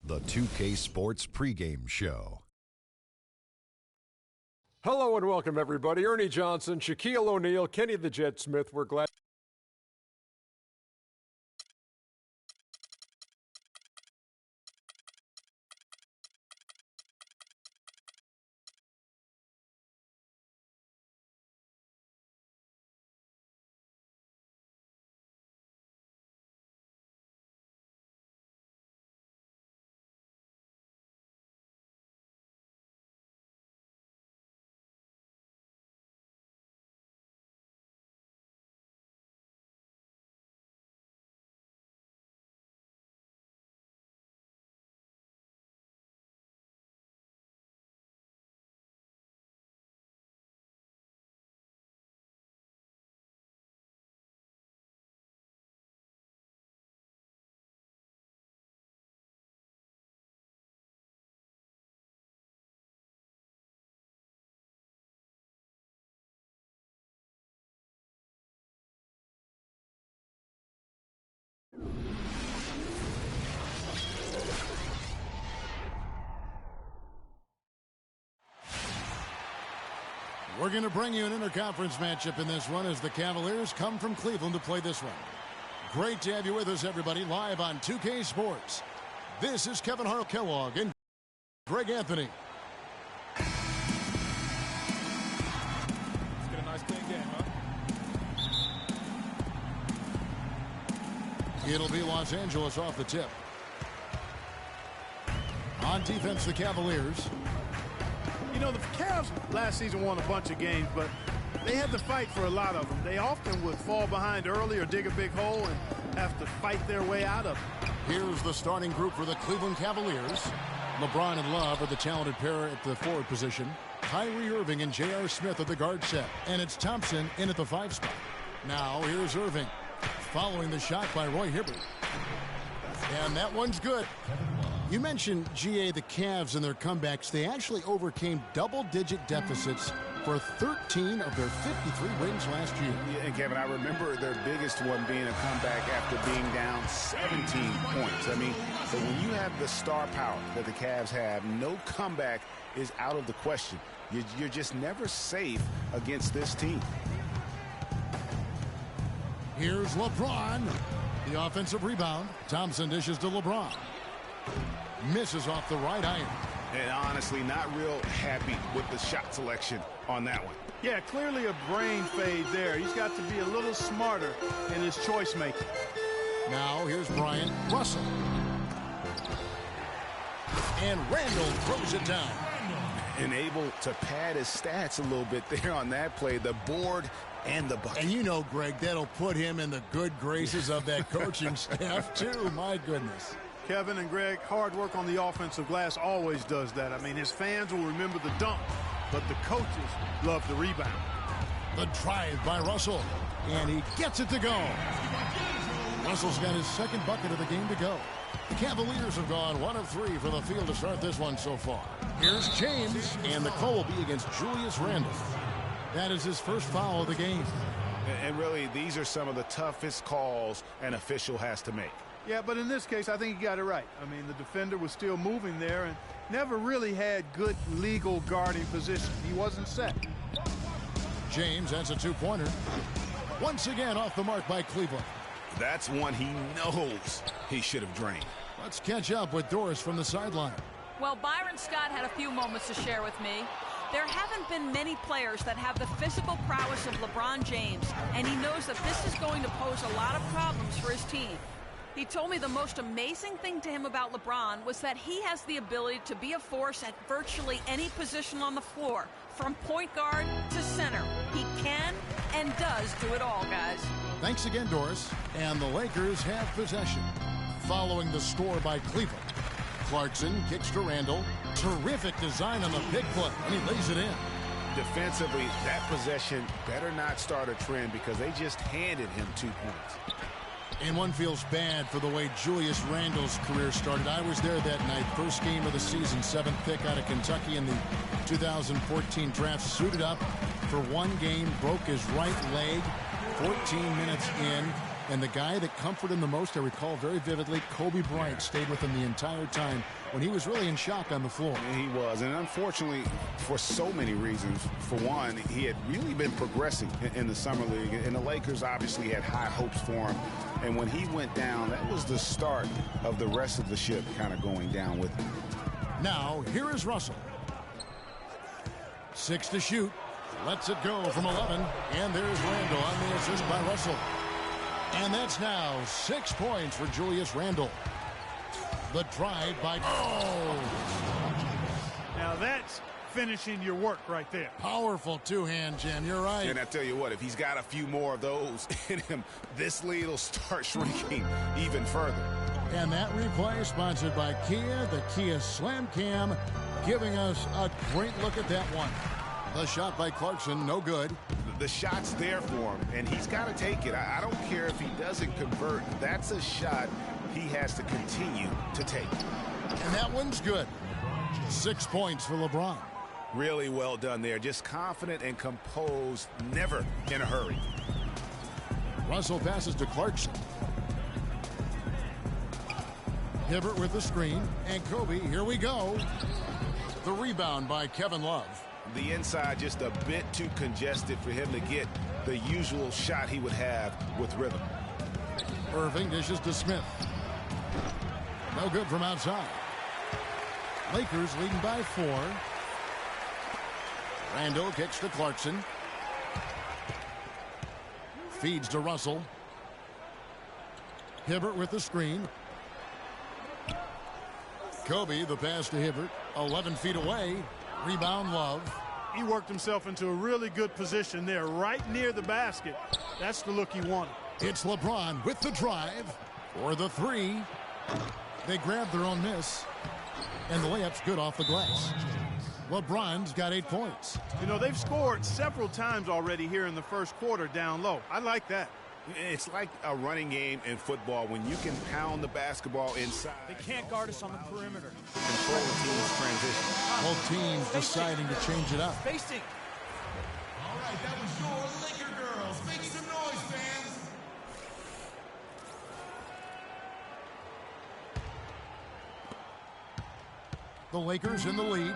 The 2K Sports pregame show. Hello and welcome, everybody. Ernie Johnson, Shaquille O'Neal, Kenny the Jet Smith. We're glad. We're going to bring you an interconference matchup in this one as the Cavaliers come from Cleveland to play this one. Great to have you with us, everybody, live on 2K Sports. This is Kevin Harl Kellogg and Greg Anthony. Let's get a nice clean game, huh? It'll be Los Angeles off the tip. On defense, the Cavaliers. You know, the Cavs last season won a bunch of games, but they had to fight for a lot of them. They often would fall behind early or dig a big hole and have to fight their way out of it. Here's the starting group for the Cleveland Cavaliers. LeBron and Love are the talented pair at the forward position. Kyrie Irving and J.R. Smith at the guard set. And it's Thompson in at the 5 spot. Now here's Irving, following the shot by Roy Hibbert. And that one's good. You mentioned, G.A., the Cavs and their comebacks. They actually overcame double-digit deficits for 13 of their 53 wins last year. Yeah, and Kevin, I remember their biggest one being a comeback after being down 17 points. I mean, but when you have the star power that the Cavs have, no comeback is out of the question. You're just never safe against this team. Here's LeBron. The offensive rebound. Thompson dishes to LeBron. Misses off the right iron. And honestly, not real happy with the shot selection on that one. Yeah, clearly a brain fade there. He's got to be a little smarter in his choice making. Now here's Bryant Russell. And Randall throws it down. And able to pad his stats a little bit there on that play. The board and the bucket. And you know, Greg, that'll put him in the good graces of that coaching staff, too. My goodness. Kevin and Greg, hard work on the offensive glass always does that. I mean, his fans will remember the dunk, but the coaches love the rebound. The drive by Russell, and he gets it to go. Russell's got his second bucket of the game to go. The Cavaliers have gone 1 of 3 from the field to start this one so far. Here's James, and the call will be against Julius Randle. That is his first foul of the game. And really, these are some of the toughest calls an official has to make. Yeah, but in this case, I think he got it right. I mean, the defender was still moving there and never really had good legal guarding position. He wasn't set. James, that's a 2-pointer. Once again off the mark by Cleveland. That's one he knows he should have drained. Let's catch up with Doris from the sideline. Well, Byron Scott had a few moments to share with me. There haven't been many players that have the physical prowess of LeBron James, and he knows that this is going to pose a lot of problems for his team. He told me the most amazing thing to him about LeBron was that he has the ability to be a force at virtually any position on the floor, from point guard to center. He can and does do it all, guys. Thanks again, Doris. And the Lakers have possession. Following the score by Cleveland. Clarkson kicks to Randall. Terrific design on the pick play, and he lays it in. Defensively, that possession better not start a trend because they just handed him 2 points. And one feels bad for the way Julius Randle's career started. I was there that night, first game of the season, 7th pick out of Kentucky in the 2014 draft. Suited up for one game, broke his right leg, 14 minutes in, And the guy that comforted him the most, I recall very vividly, Kobe Bryant stayed with him the entire time when he was really in shock on the floor. He was, and unfortunately, for so many reasons. For one, he had really been progressing in the Summer League, and the Lakers obviously had high hopes for him. And when he went down, that was the start of the rest of the ship kind of going down with him. Now, here is Russell. 6 to shoot. Lets it go from 11. And there's Randle on the assist by Russell. And that's now 6 points for Julius Randle. The drive by... Oh! Now that's finishing your work right there. Powerful two-hand jam. You're right. And I tell you what, if he's got a few more of those in him, this lead will start shrinking even further. And that replay sponsored by Kia, the Kia Slam Cam, giving us a great look at that one. The shot by Clarkson, no good. The shot's there for him, and he's got to take it. I don't care if he doesn't convert. That's a shot he has to continue to take. And that one's good. 6 points for LeBron. Really well done there. Just confident and composed, never in a hurry. Russell passes to Clarkson. Hibbert with the screen. And Kobe, here we go. The rebound by Kevin Love. The inside just a bit too congested for him to get the usual shot he would have with rhythm. Irving dishes to Smith. No good from outside. Lakers leading by 4. Randle kicks to Clarkson. Feeds to Russell. Hibbert with the screen. Kobe, the pass to Hibbert. 11 feet away. Rebound Love. He worked himself into a really good position there, right near the basket. That's the look he wanted. It's LeBron with the drive for the 3. They grab their own miss, and the layup's good off the glass. LeBron's got 8 points. You know, they've scored several times already here in the first quarter down low. I like that. It's like a running game in football when you can pound the basketball inside. They can't guard us on the perimeter. Control the team's transition. Both teams deciding to change it up. Spacing. All right, that was your Laker girls. Make some noise, fans. The Lakers in the lead.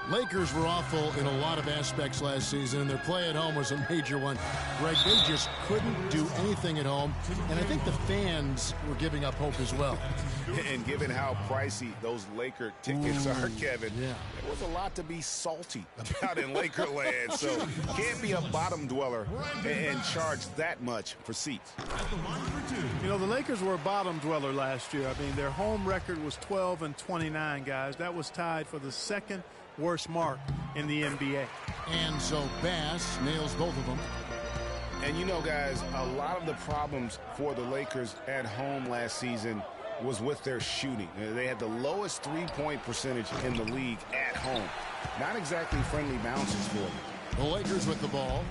Lakers were awful in a lot of aspects last season, and their play at home was a major one. Greg, they just couldn't do anything at home, and I think the fans were giving up hope as well. And given how pricey those Laker tickets are, Kevin, yeah. there was a lot to be salty about in Laker land. So can't be a bottom dweller and charge that much for seats. You know, the Lakers were a bottom dweller last year. I mean, their home record was 12-29, guys. That was tied for the second worst mark in the NBA. And so Bass nails both of them. And you know, guys, a lot of the problems for the Lakers at home last season was with their shooting. They had the lowest three-point percentage in the league at home. Not exactly friendly bounces for them. The Lakers with the ball.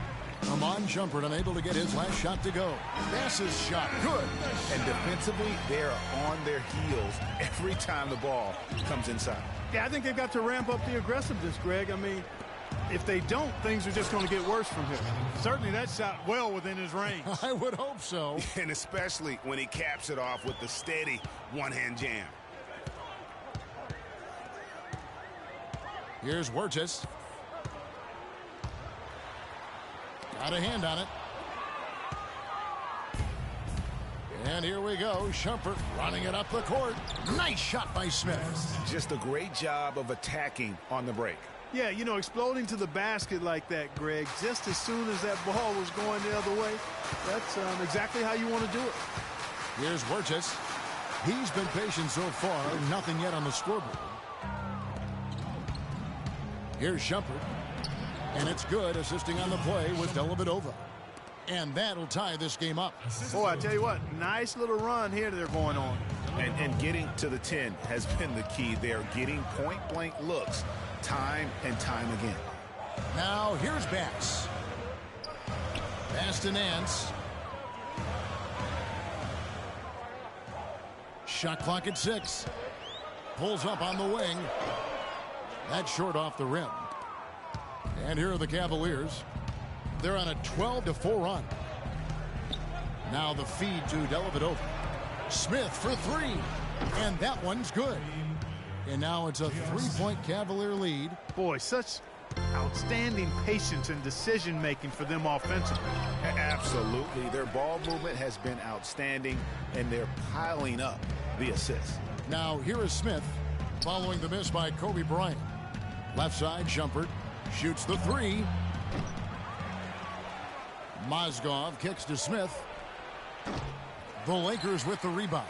Amon Shumpert unable to get his last shot to go. Bass's shot, good. And defensively, they're on their heels every time the ball comes inside. Yeah, I think they've got to ramp up the aggressiveness, Greg. I mean, if they don't, things are just going to get worse from here. Certainly that shot well within his range. I would hope so. And especially when he caps it off with the steady one-hand jam. Here's Wirtz. Got a hand on it. And here we go. Shumpert running it up the court. Nice shot by Smith. Just a great job of attacking on the break. Yeah, you know, exploding to the basket like that, Greg, just as soon as that ball was going the other way, that's exactly how you want to do it. Here's Wirtz. He's been patient so far. Nothing yet on the scoreboard. Here's Shumpert. And it's good, assisting on the play with Dellavedova. And that'll tie this game up. Boy, I tell you what, nice little run here they're going on. And getting to the 10 has been the key. They're getting point-blank looks time and time again. Now, here's Bass. Bass to Nance. Shot clock at 6. Pulls up on the wing. That's short off the rim. And here are the Cavaliers. They're on a 12-4 run. Now the feed to Dellavedova. Smith for three. And that one's good. And now it's a 3-point Cavalier lead. Boy, such outstanding patience and decision-making for them offensively. Absolutely. Their ball movement has been outstanding, and they're piling up the assists. Now here is Smith following the miss by Kobe Bryant. Left side, Shumpert shoots the three. Mozgov kicks to Smith. The Lakers with the rebound.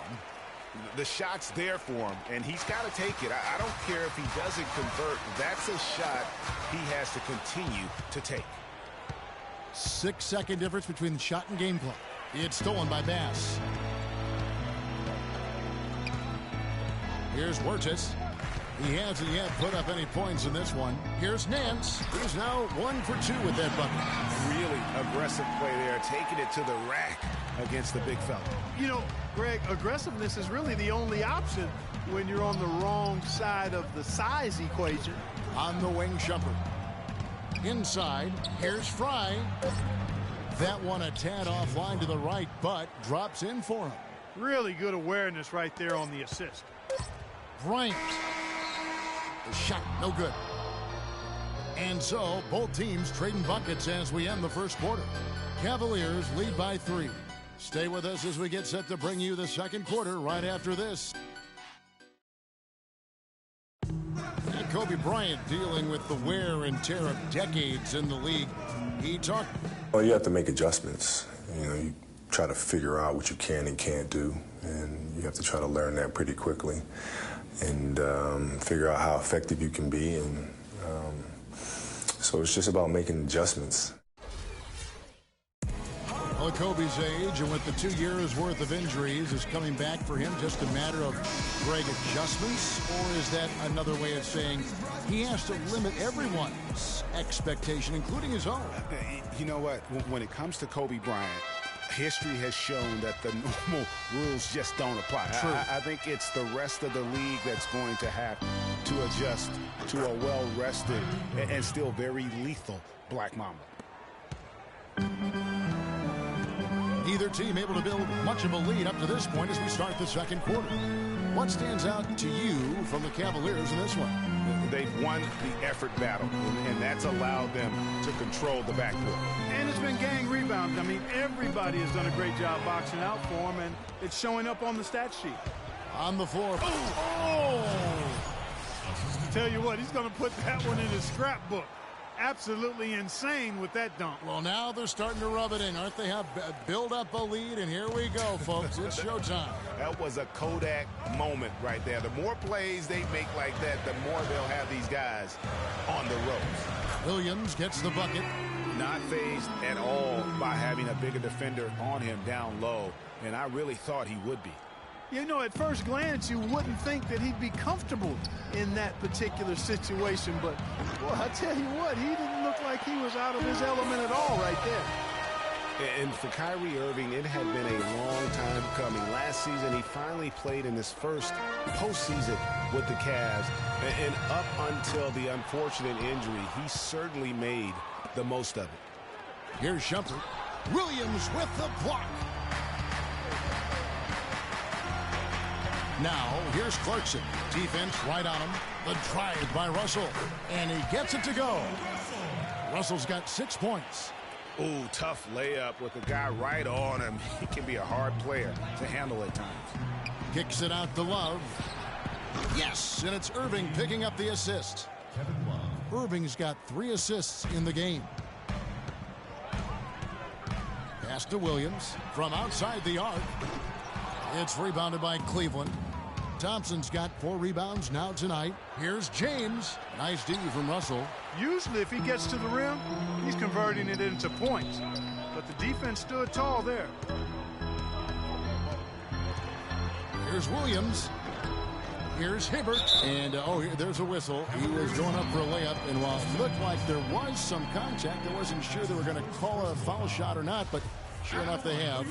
The shot's there for him, and he's got to take it. I don't care if he doesn't convert. That's a shot he has to continue to take. 6-second difference between the shot and game clock. It's stolen by Bass. Here's Wirtz. He hasn't yet put up any points in this one. Here's Nance. He's now 1 for 2 with that bucket. Really aggressive play there, taking it to the rack against the big fella. You know, Greg, aggressiveness is really the only option when you're on the wrong side of the size equation. On the wing, Shumpert. Inside, here's Fry. That one a tad offline to the right, but drops in for him. Really good awareness right there on the assist. Bryant. The shot, no good. And so, both teams trading buckets as we end the first quarter. Cavaliers lead by 3. Stay with us as we get set to bring you the second quarter right after this. And Kobe Bryant dealing with the wear and tear of decades in the league. He talked. Well, you have to make adjustments. You try to figure out what you can and can't do, and you have to try to learn that pretty quickly and figure out how effective you can be. And so it's just about making adjustments. Well, Kobe's age, and with the 2 years worth of injuries, is coming back for him just a matter of Greg adjustments, or is that another way of saying he has to limit everyone's expectation, including his own? You know what? When it comes to Kobe Bryant, history has shown that the normal rules just don't apply. I think it's the rest of the league that's going to have to adjust to a well-rested and still very lethal Black Mamba. Neither team able to build much of a lead up to this point as we start the second quarter. What stands out to you from the Cavaliers in this one? They've won the effort battle, and that's allowed them to control the backcourt. And it's been gang rebounds. I mean, everybody has done a great job boxing out for him, and it's showing up on the stat sheet. On the floor. Tell you what, he's going to put that one in his scrapbook. Absolutely insane with that dunk. Well, now they're starting to rub it in, aren't they? Have build up a lead, and here we go, folks. It's showtime. That was a Kodak moment right there. The more plays they make like that, the more they'll have these guys on the ropes. Williams gets the bucket. Not fazed at all by having a bigger defender on him down low, and I really thought he would be. You know, at first glance, you wouldn't think that he'd be comfortable in that particular situation. But, boy, I tell you what, he didn't look like he was out of his element at all right there. And for Kyrie Irving, it had been a long time coming. Last season, he finally played in his first postseason with the Cavs. And up until the unfortunate injury, he certainly made the most of it. Here's Shumpert. Williams with the block. Now, here's Clarkson. Defense right on him. The drive by Russell. And he gets it to go. Russell's got 6 points. Ooh, tough layup with the guy right on him. He can be a hard player to handle at times. Kicks it out to Love. Yes, and it's Irving picking up the assist. Irving's got 3 assists in the game. Pass to Williams from outside the arc. It's rebounded by Cleveland. Thompson's got 4 rebounds now tonight. Here's James. Nice D from Russell. Usually if he gets to the rim, he's converting it into points. But the defense stood tall there. Here's Williams. Here's Hibbert. And, there's a whistle. He was going up for a layup. And while it looked like there was some contact, I wasn't sure they were going to call a foul shot or not. But sure enough, they have.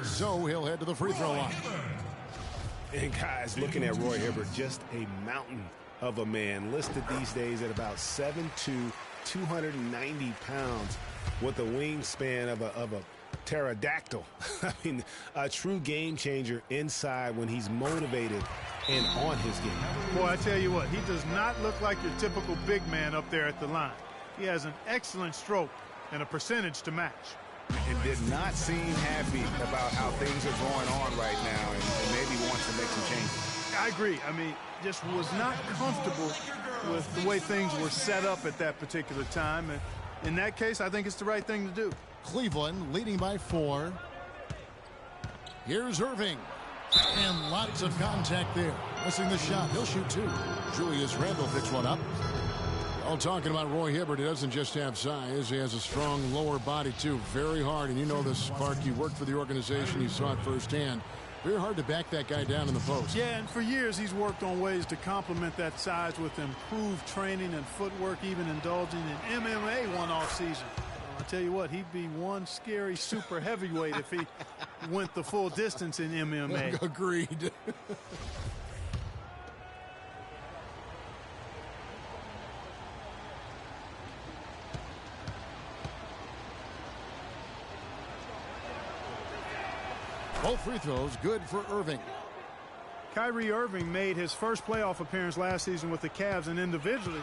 So he'll head to the free throw line. And guys, looking at Roy Hibbert, just a mountain of a man, listed these days at about 7'2", 290 pounds, with a wingspan of a pterodactyl. I mean, a true game changer inside when he's motivated and on his game. Boy, I tell you what, he does not look like your typical big man up there at the line. He has an excellent stroke and a percentage to match. And did not seem happy about how things are going on right now and maybe wants to make some changes. I agree. I mean, just was not comfortable with the way things were set up at that particular time. And in that case, I think it's the right thing to do. Cleveland leading by 4. Here's Irving. And lots of contact there. Missing the shot. He'll shoot 2. Julius Randle picks one up. All talking about Roy Hibbert. He doesn't just have size. He has a strong lower body, too. Very hard. And you know this, Clark. You worked for the organization. You saw it firsthand. Very hard to back that guy down in the post. Yeah, and for years he's worked on ways to complement that size with improved training and footwork, even indulging in MMA one off season. I'll tell you what, he'd be one scary super heavyweight if he went the full distance in MMA. Agreed. Both free throws good for Irving. Kyrie Irving made his first playoff appearance last season with the Cavs and individually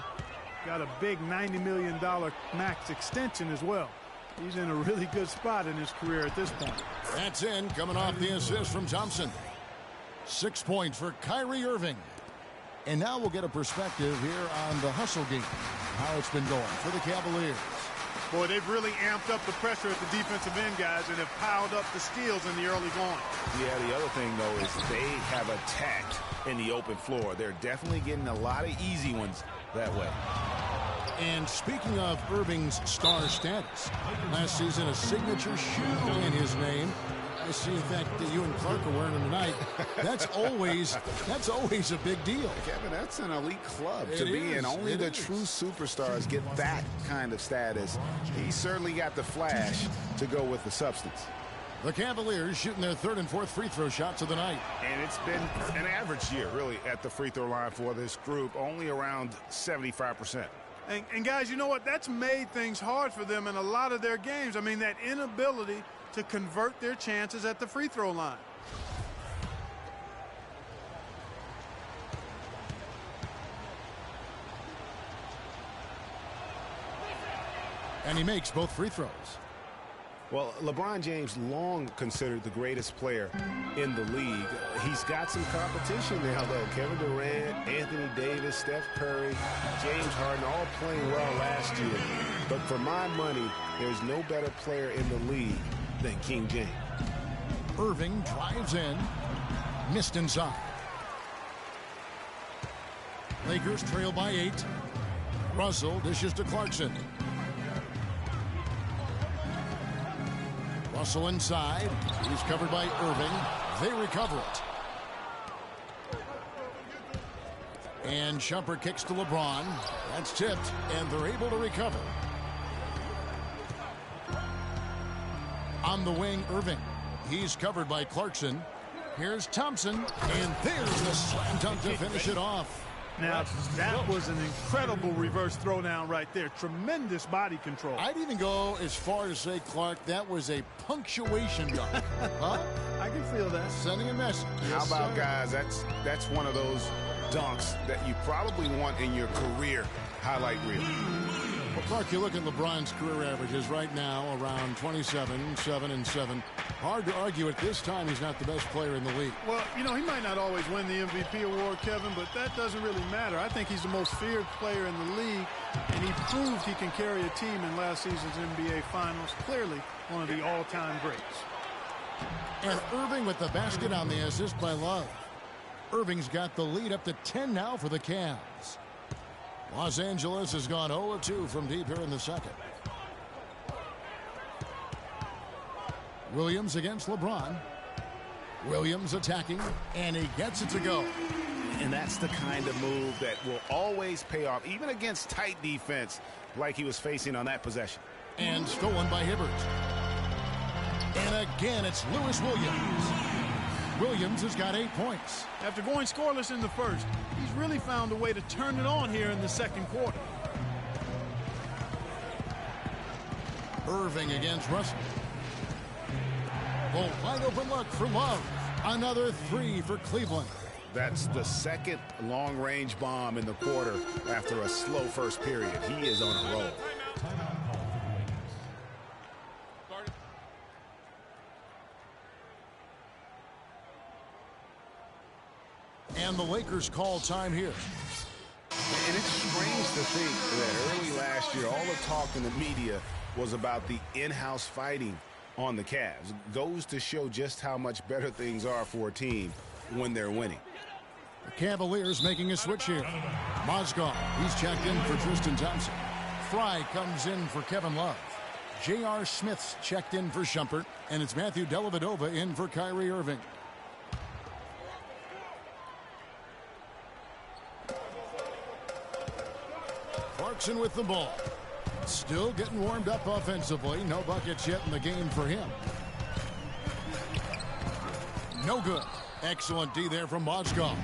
got a big $90 million max extension as well. He's in a really good spot in his career at this point. That's in, coming off the assist from Thompson. 6 points for Kyrie Irving. And now we'll get a perspective here on the hustle game, how it's been going for the Cavaliers. Boy, they've really amped up the pressure at the defensive end, guys, and have piled up the steals in the early going. Yeah, the other thing, though, is they have attacked in the open floor. They're definitely getting a lot of easy ones that way. And speaking of Irving's star status, last season a signature shoe in his name. I see, in fact, that you and Clark are wearing them tonight. That's always a big deal. Kevin, that's an elite club to be in. Only the true superstars get that kind of status. He certainly got the flash to go with the substance. The Cavaliers shooting their 3rd and 4th free throw shots of the night. And it's been an average year, really, at the free throw line for this group, only around 75%. And guys, you know what? That's made things hard for them in a lot of their games. I mean, that inability to convert their chances at the free throw line. And he makes both free throws. Well, LeBron James long considered the greatest player in the league. He's got some competition now, though. Kevin Durant, Anthony Davis, Steph Curry, James Harden, all playing well last year. But for my money, there's no better player in the league than King James. Irving drives in. Missed inside. Lakers trail by 8. Russell dishes to Clarkson. Russell inside. He's covered by Irving. They recover it. And Shumpert kicks to LeBron. That's tipped, and they're able to recover. On the wing, Irving. He's covered by Clarkson. Here's Thompson, and there's the slam dunk to finish it off. Now, that was an incredible reverse throwdown right there. Tremendous body control. I'd even go as far as say, Clark, that was a punctuation dunk. Huh? I can feel that. Sending a message. How about, guys, that's one of those dunks that you probably want in your career highlight reel. Well, Clark, you look at LeBron's career averages right now around 27, 7, and 7. Hard to argue at this time he's not the best player in the league. Well, you know, he might not always win the MVP award, Kevin, but that doesn't really matter. I think he's the most feared player in the league, and he proved he can carry a team in last season's NBA Finals. Clearly one of the all-time greats. And Irving with the basket on the assist by Love. Irving's got the lead up to 10 now for the Cavs. Los Angeles has gone 0-2 from deep here in the second. Williams against LeBron. Williams attacking, and he gets it to go. And that's the kind of move that will always pay off, even against tight defense like he was facing on that possession. And stolen by Hibbert. And again, it's Lewis Williams. Williams has got 8 points. After going scoreless in the first, he's really found a way to turn it on here in the second quarter. Irving against Russell. Oh, wide open look for Love. Another three for Cleveland. That's the second long-range bomb in the quarter after a slow first period. He is on a roll. And the Lakers call time here. And it's strange to think that early last year, all the talk in the media was about the in-house fighting on the Cavs. Goes to show just how much better things are for a team when they're winning. The Cavaliers making a switch here. Mozgov, he's checked in for Tristan Thompson. Fry comes in for Kevin Love. J.R. Smith's checked in for Shumpert. And it's Matthew Dellavedova in for Kyrie Irving. Clarkson with the ball. Still getting warmed up offensively. No buckets yet in the game for him. No good. Excellent D there from Mozgov.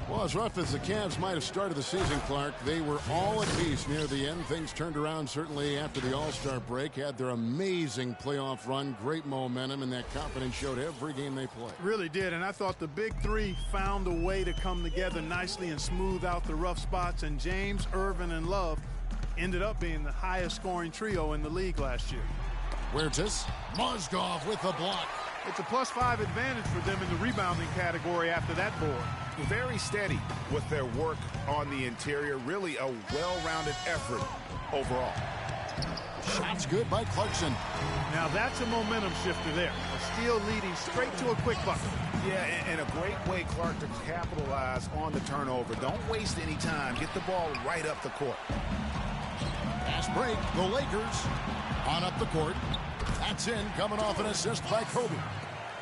Well, as rough as the Cavs might have started the season, Clark, they were all at peace near the end. Things turned around certainly after the All-Star break. Had their amazing playoff run, great momentum, and that confidence showed every game they played. Really did, and I thought the big three found a way to come together nicely and smooth out the rough spots, and James, Irvin, and Love ended up being the highest scoring trio in the league last year. Huertas, Mozgov with the block. It's a +5 advantage for them in the rebounding category after that board. Very steady with their work on the interior. Really a well-rounded effort overall. Shots good by Clarkson. Now that's a momentum shifter there. A steal leading straight to a quick bucket. Yeah, and a great way, Clark, to capitalize on the turnover. Don't waste any time. Get the ball right up the court. Fast break. The Lakers on up the court. That's in, coming off an assist by Kobe.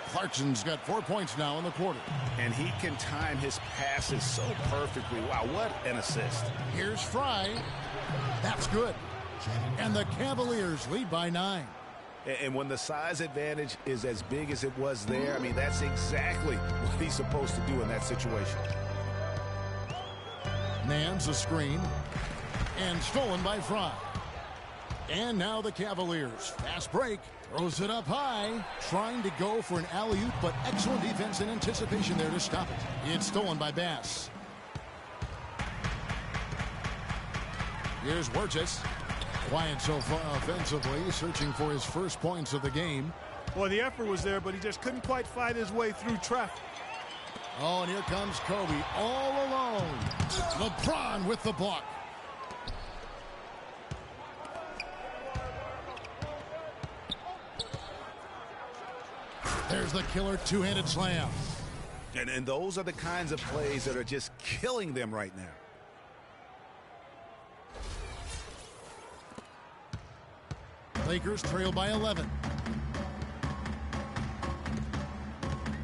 Clarkson's got 4 points now in the quarter. And he can time his passes so perfectly. Wow, what an assist. Here's Fry. That's good. And the Cavaliers lead by 9. And when the size advantage is as big as it was there, I mean, that's exactly what he's supposed to do in that situation. Nance a screen. And stolen by Fry. And now the Cavaliers. Fast break. Throws it up high. Trying to go for an alley-oop, but excellent defense and anticipation there to stop it. It's stolen by Bass. Here's Huertas. Quiet so far offensively, searching for his first points of the game. Well, the effort was there, but he just couldn't quite fight his way through traffic. Oh, and here comes Kobe all alone. LeBron with the block. There's the killer two-handed slam. And those are the kinds of plays that are just killing them right now. Lakers trail by 11.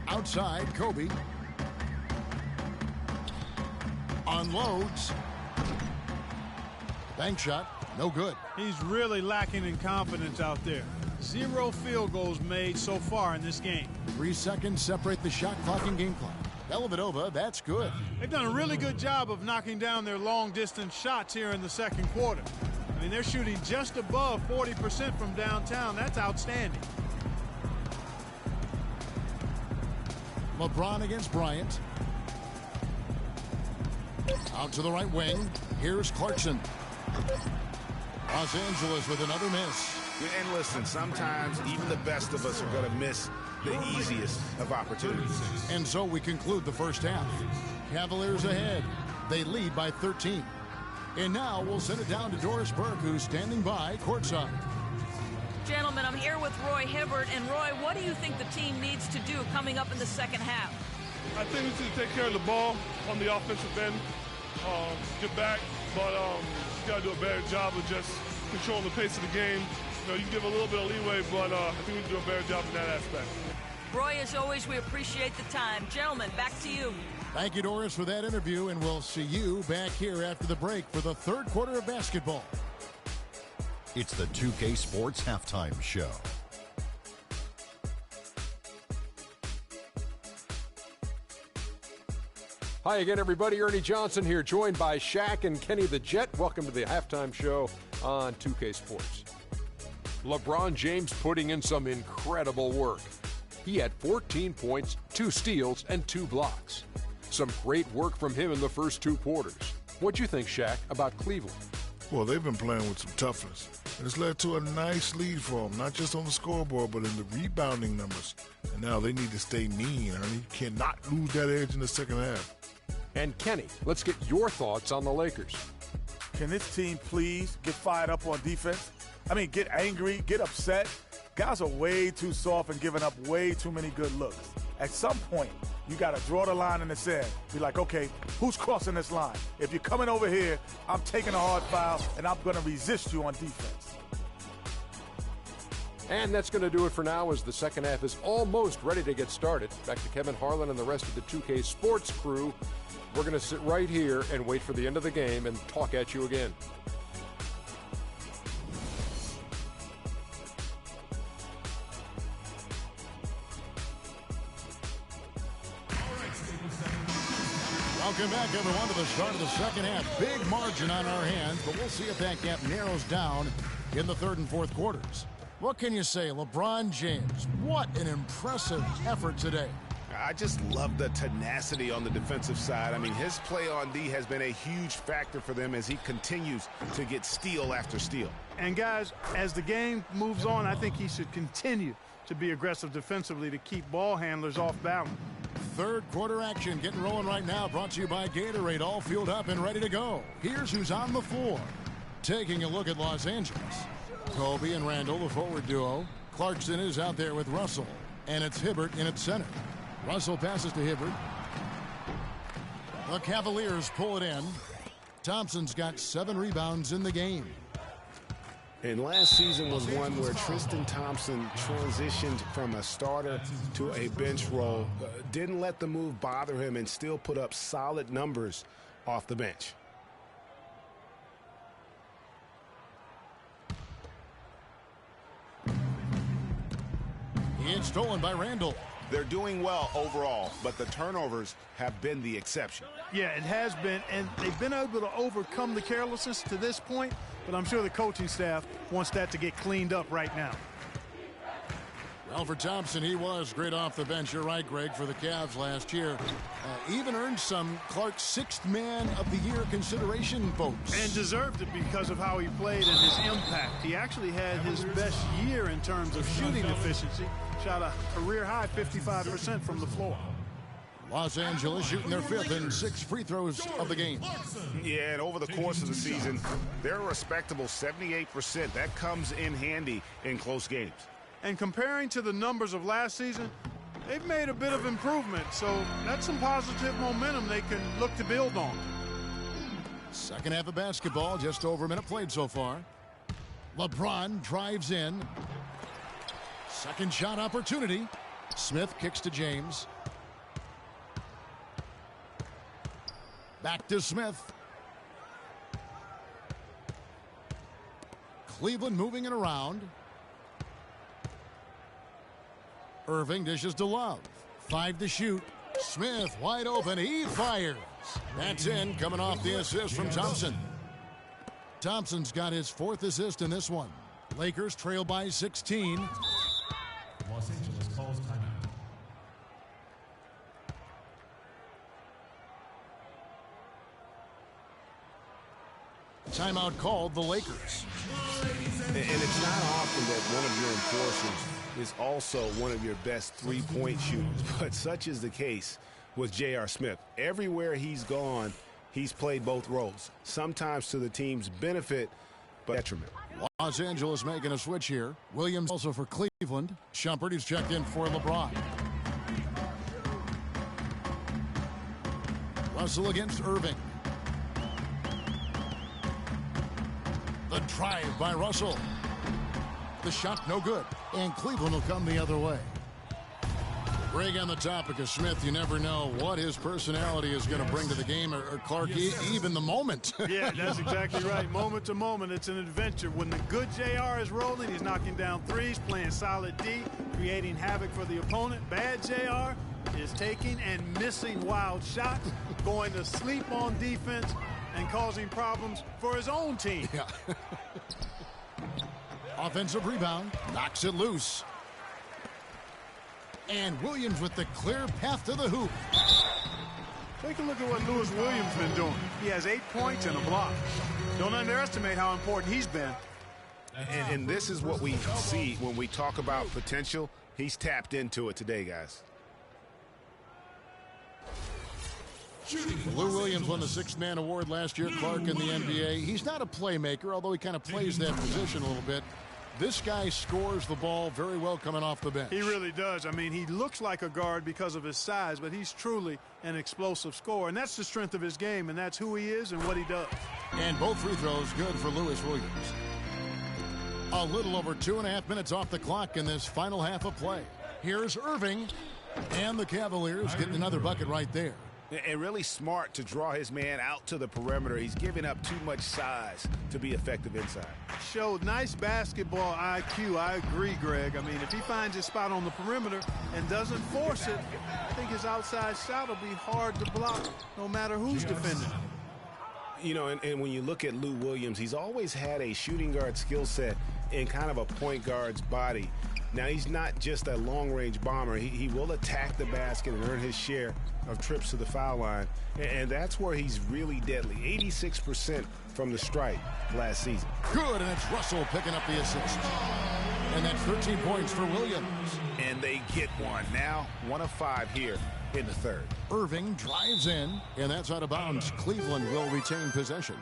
Outside, Kobe. Unloads. Bank shot, no good. He's really lacking in confidence out there. 0 field goals made so far in this game. 3 seconds separate the shot clock and game clock. Dellavedova, that's good. They've done a really good job of knocking down their long-distance shots here in the second quarter. I mean, they're shooting just above 40% from downtown. That's outstanding. LeBron against Bryant. Out to the right wing. Here's Clarkson. Los Angeles with another miss. And listen, sometimes even the best of us are going to miss the easiest of opportunities. And so we conclude the first half. Cavaliers ahead. They lead by 13. And now we'll send it down to Doris Burke, who's standing by courtside. Gentlemen, I'm here with Roy Hibbert. And Roy, what do you think the team needs to do coming up in the second half? I think we need to take care of the ball on the offensive end, get back, but just got to do a better job of just controlling the pace of the game. You know, you can give a little bit of leeway, but I think we can do a better job in that aspect. Roy, as always, we appreciate the time. Gentlemen, back to you. Thank you, Doris, for that interview, and we'll see you back here after the break for the third quarter of basketball. It's the 2K Sports Halftime Show. Hi again, everybody. Ernie Johnson here, joined by Shaq and Kenny the Jet. Welcome to the halftime show on 2K Sports. LeBron James putting in some incredible work. He had 14 points, 2 steals, and 2 blocks. Some great work from him in the first 2 quarters. What'd you think, Shaq, about Cleveland? Well, they've been playing with some toughness. And it's led to a nice lead for them, not just on the scoreboard, but in the rebounding numbers. And now they need to stay mean, honey. You cannot lose that edge in the second half. And Kenny, let's get your thoughts on the Lakers. Can this team please get fired up on defense? I mean, get angry, get upset. Guys are way too soft and giving up way too many good looks. At some point, you got to draw the line in the sand. Be like, okay, who's crossing this line? If you're coming over here, I'm taking a hard foul, and I'm going to resist you on defense. And that's going to do it for now as the second half is almost ready to get started. Back to Kevin Harlan and the rest of the 2K Sports crew. We're going to sit right here and wait for the end of the game and talk at you again. Welcome back, everyone, to the start of the second half. Big margin on our hands, but we'll see if that gap narrows down in the third and fourth quarters. What can you say, LeBron James? What an impressive effort today. I just love the tenacity on the defensive side. I mean, his play on D has been a huge factor for them as he continues to get steal after steal. And guys, as the game moves on, I think he should continue to be aggressive defensively to keep ball handlers off balance. Third quarter action getting rolling right now, brought to you by Gatorade, all fueled up and ready to go. Here's who's on the floor. Taking a look at Los Angeles. Kobe and Randall, the forward duo. Clarkson is out there with Russell, and it's Hibbert in at center. Russell passes to Hibbert. The Cavaliers pull it in. Thompson's got 7 rebounds in the game. And last season was one where Tristan Thompson transitioned from a starter to a bench role. Didn't let the move bother him and still put up solid numbers off the bench. It's stolen by Randall. They're doing well overall, but the turnovers have been the exception. Yeah, it has been, and they've been able to overcome the carelessness to this point, but I'm sure the coaching staff wants that to get cleaned up right now. Well, for Thompson, he was great off the bench. You're right, Greg, for the Cavs last year. Even earned some Clark's 6th Man of the Year consideration votes. And deserved it because of how he played and his impact. He actually had his best year in terms of shooting efficiency. Shot a career-high 55% from the floor. Los Angeles shooting their 5th and 6th free throws of the game. Yeah, and over the course of the season, they're a respectable 78%. That comes in handy in close games. And comparing to the numbers of last season, they've made a bit of improvement. So that's some positive momentum they can look to build on. Second half of basketball, just over a minute played so far. LeBron drives in. Second shot opportunity. Smith kicks to James. Back to Smith. Cleveland moving it around. Irving dishes to Love. 5 to shoot. Smith wide open. He fires. That's in, coming off the assist from Thompson. Thompson's got his 4th assist in this one. Lakers trail by 16. Los Angeles calls timeout. Timeout called the Lakers. And it's not often that one of your enforcers is also one of your best three-point shooters, but such is the case with J.R. Smith. Everywhere he's gone, he's played both roles, sometimes to the team's benefit, but detriment. Los Angeles making a switch here. Williams also for Cleveland. Shumpert is checked in for LeBron. Russell against Irving. The drive by Russell. The shot no good. And Cleveland will come the other way. Greg, on the topic of Smith, you never know what his personality is going to bring to the game, or Clark, even the moment. Yeah, that's exactly right. Moment to moment, it's an adventure. When the good JR is rolling, he's knocking down threes, playing solid D, creating havoc for the opponent. Bad JR is taking and missing wild shots, going to sleep on defense, and causing problems for his own team. Yeah. Offensive rebound, knocks it loose. And Williams with the clear path to the hoop. Take a look at what Lewis Williams been doing. He has 8 points and a block. Don't underestimate how important he's been. And this is what we see when we talk about potential. He's tapped into it today, guys. Lou Williams won the Sixth-Man Award last year, Clark, in the NBA. He's not a playmaker, although he kind of plays that position a little bit. This guy scores the ball very well coming off the bench. He really does. I mean, he looks like a guard because of his size, but he's truly an explosive scorer. And that's the strength of his game, and that's who he is and what he does. And both free throws good for Lewis Williams. A little over 2.5 minutes off the clock in this final half of play. Here's Irving, and the Cavaliers getting another bucket right there. And really smart to draw his man out to the perimeter. He's giving up too much size to be effective inside. Showed nice basketball IQ. I agree, Greg. I mean, if he finds his spot on the perimeter and doesn't force it, I think his outside shot will be hard to block no matter who's defending. You know, and when you look at Lou Williams, he's always had a shooting guard skill set in kind of a point guard's body. Now, he's not just a long-range bomber. He will attack the basket and earn his share of trips to the foul line, and that's where he's really deadly. 86% from the stripe last season. Good, and it's Russell picking up the assist. And that's 13 points for Williams. And they get one. Now 1 of 5 here in the third. Irving drives in, and that's out of bounds. Cleveland will retain possession.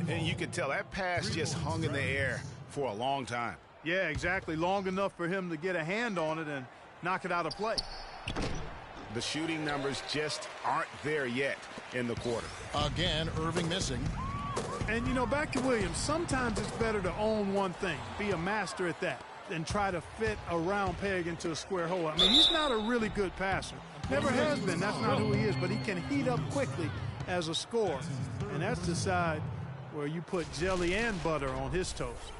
And you can tell that pass just hung in the air for a long time. Yeah, exactly. Long enough for him to get a hand on it and knock it out of play. The shooting numbers just aren't there yet in the quarter. Again, Irving missing. And, you know, back to Williams, sometimes it's better to own one thing, be a master at that, than try to fit a round peg into a square hole. I mean, he's not a really good passer. Never has been. That's not who he is. But he can heat up quickly as a scorer. And that's the side where you put jelly and butter on his toast.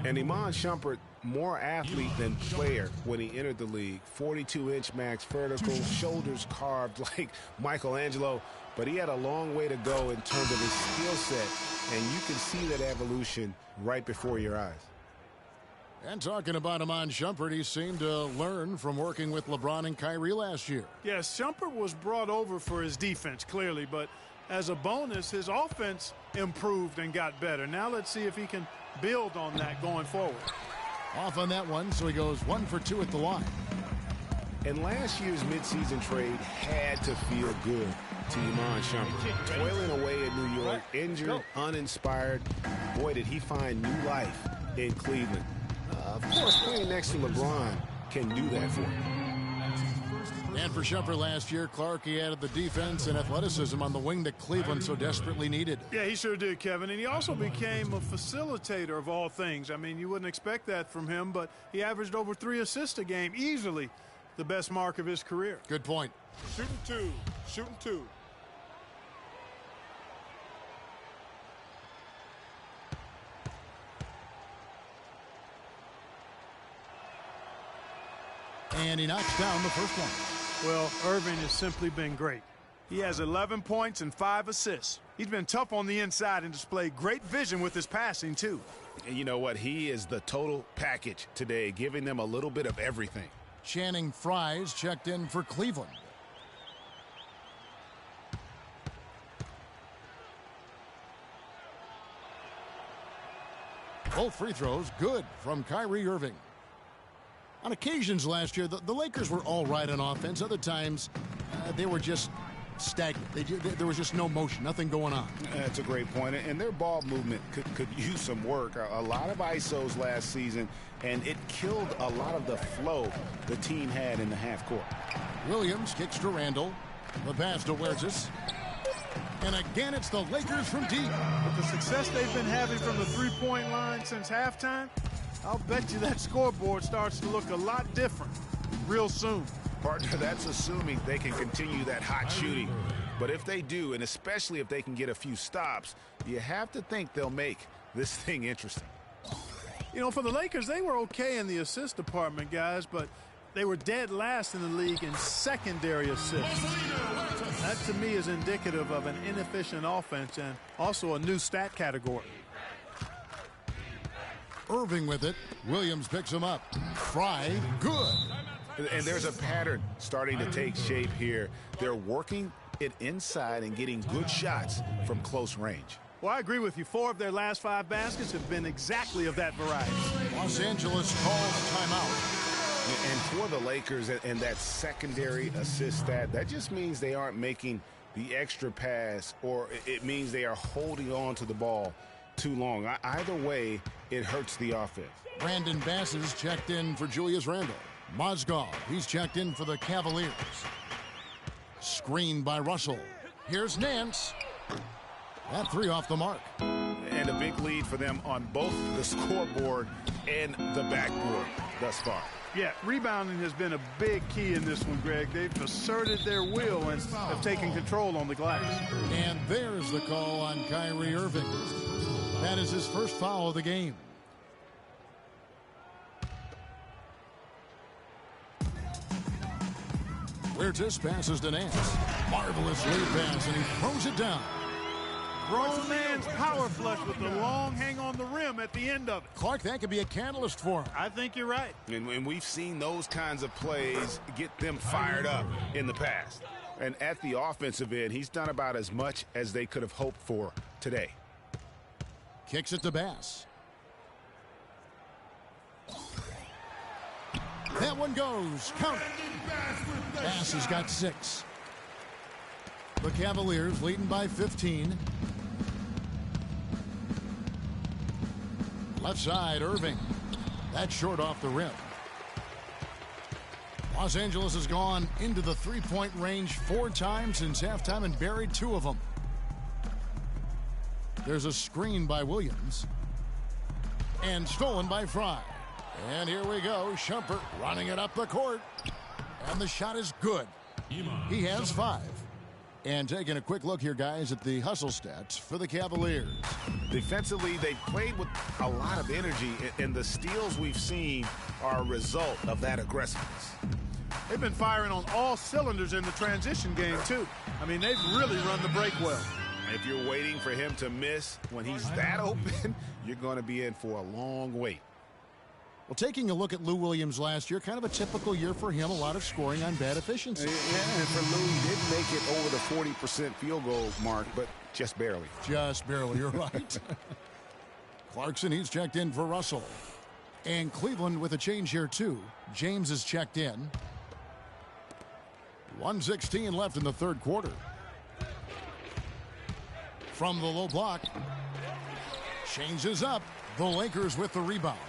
And Iman Shumpert, more athlete than player when he entered the league. 42-inch max vertical, shoulders carved like Michelangelo. But he had a long way to go in terms of his skill set, and you can see that evolution right before your eyes. And talking about Iman Shumpert, he seemed to learn from working with LeBron and Kyrie last year. Yes, Shumpert was brought over for his defense, clearly, but as a bonus, his offense improved and got better. Now let's see if he can build on that going forward. Off on that one, so he goes 1 for 2 at the line. And last year's midseason trade had to feel good to Iman Shumpert. Toiling away in New York, injured, uninspired. Boy, did he find new life in Cleveland. Of course, playing next to LeBron can do that for him. And for Shumpert last year, Clark, he added the defense and athleticism on the wing that Cleveland so desperately needed. Yeah, he sure did, Kevin. And he also became a facilitator of all things. I mean, you wouldn't expect that from him, but he averaged over 3 assists a game, easily the best mark of his career. Good point. Shooting two. Shooting two. And he knocks down the first one. Well, Irving has simply been great. He has 11 points and 5 assists. He's been tough on the inside and displayed great vision with his passing, too. And you know what? He is the total package today, giving them a little bit of everything. Channing Frye's checked in for Cleveland. Both free throws good from Kyrie Irving. On occasions last year, the Lakers were all right on offense. Other times, they were just stagnant. There was just no motion, nothing going on. That's a great point. And their ball movement could use some work. A lot of ISOs last season, and it killed a lot of the flow the team had in the half court. Williams kicks to Randall. The pass to Wertz. And again, it's the Lakers from deep. With the success they've been having from the three-point line since halftime, I'll bet you that scoreboard starts to look a lot different real soon. Partner, that's assuming they can continue that hot shooting. But if they do, and especially if they can get a few stops, you have to think they'll make this thing interesting. You know, for the Lakers, they were okay in the assist department, guys, but they were dead last in the league in secondary assists. That, to me, is indicative of an inefficient offense and also a new stat category. Irving with it. Williams picks him up. Fry, good. And there's a pattern starting to take shape here. They're working it inside and getting good shots from close range. Well, I agree with you. 4 of their last 5 baskets have been exactly of that variety. Los Angeles calls timeout. And for the Lakers and that secondary assist stat, that just means they aren't making the extra pass, or it means they are holding on to the ball too long. Either way, it hurts the offense. Brandon Bass is checked in for Julius Randle. Mozgov, he's checked in for the Cavaliers. Screened by Russell. Here's Nance. That 3 off the mark. And a big lead for them on both the scoreboard and the backboard thus far. Yeah, rebounding has been a big key in this one, Greg. They've asserted their will and have taken control on the glass. And there's the call on Kyrie Irving. That is his first foul of the game. Huertas passes to Nance. Marvelous lead pass, and he throws it down. Grown man's power flush with the long hang on the rim at the end of it. Clark, that could be a catalyst for him. I think you're right. And we've seen those kinds of plays get them fired up in the past. And at the offensive end, he's done about as much as they could have hoped for today. Kicks it to Bass. That one goes. Count it. Bass has got 6. The Cavaliers leading by 15. Left side, Irving. That's short off the rim. Los Angeles has gone into the 3-point range 4 times since halftime and buried 2 of them. There's a screen by Williams. And stolen by Fry. And here we go. Shumpert running it up the court. And the shot is good. He has 5. And taking a quick look here, guys, at the hustle stats for the Cavaliers. Defensively, they played with a lot of energy, and the steals we've seen are a result of that aggressiveness. They've been firing on all cylinders in the transition game, too. I mean, they've really run the break well. If you're waiting for him to miss when he's that open, you're going to be in for a long wait. Well, taking a look at Lou Williams last year, kind of a typical year for him, a lot of scoring on bad efficiency. Yeah, and for Lou, he did make it over the 40% field goal mark, but just barely. Just barely, you're right. Clarkson, he's checked in for Russell. And Cleveland with a change here, too. James is checked in. 1:16 left in the third quarter. From the low block. Changes up. The Lakers with the rebound.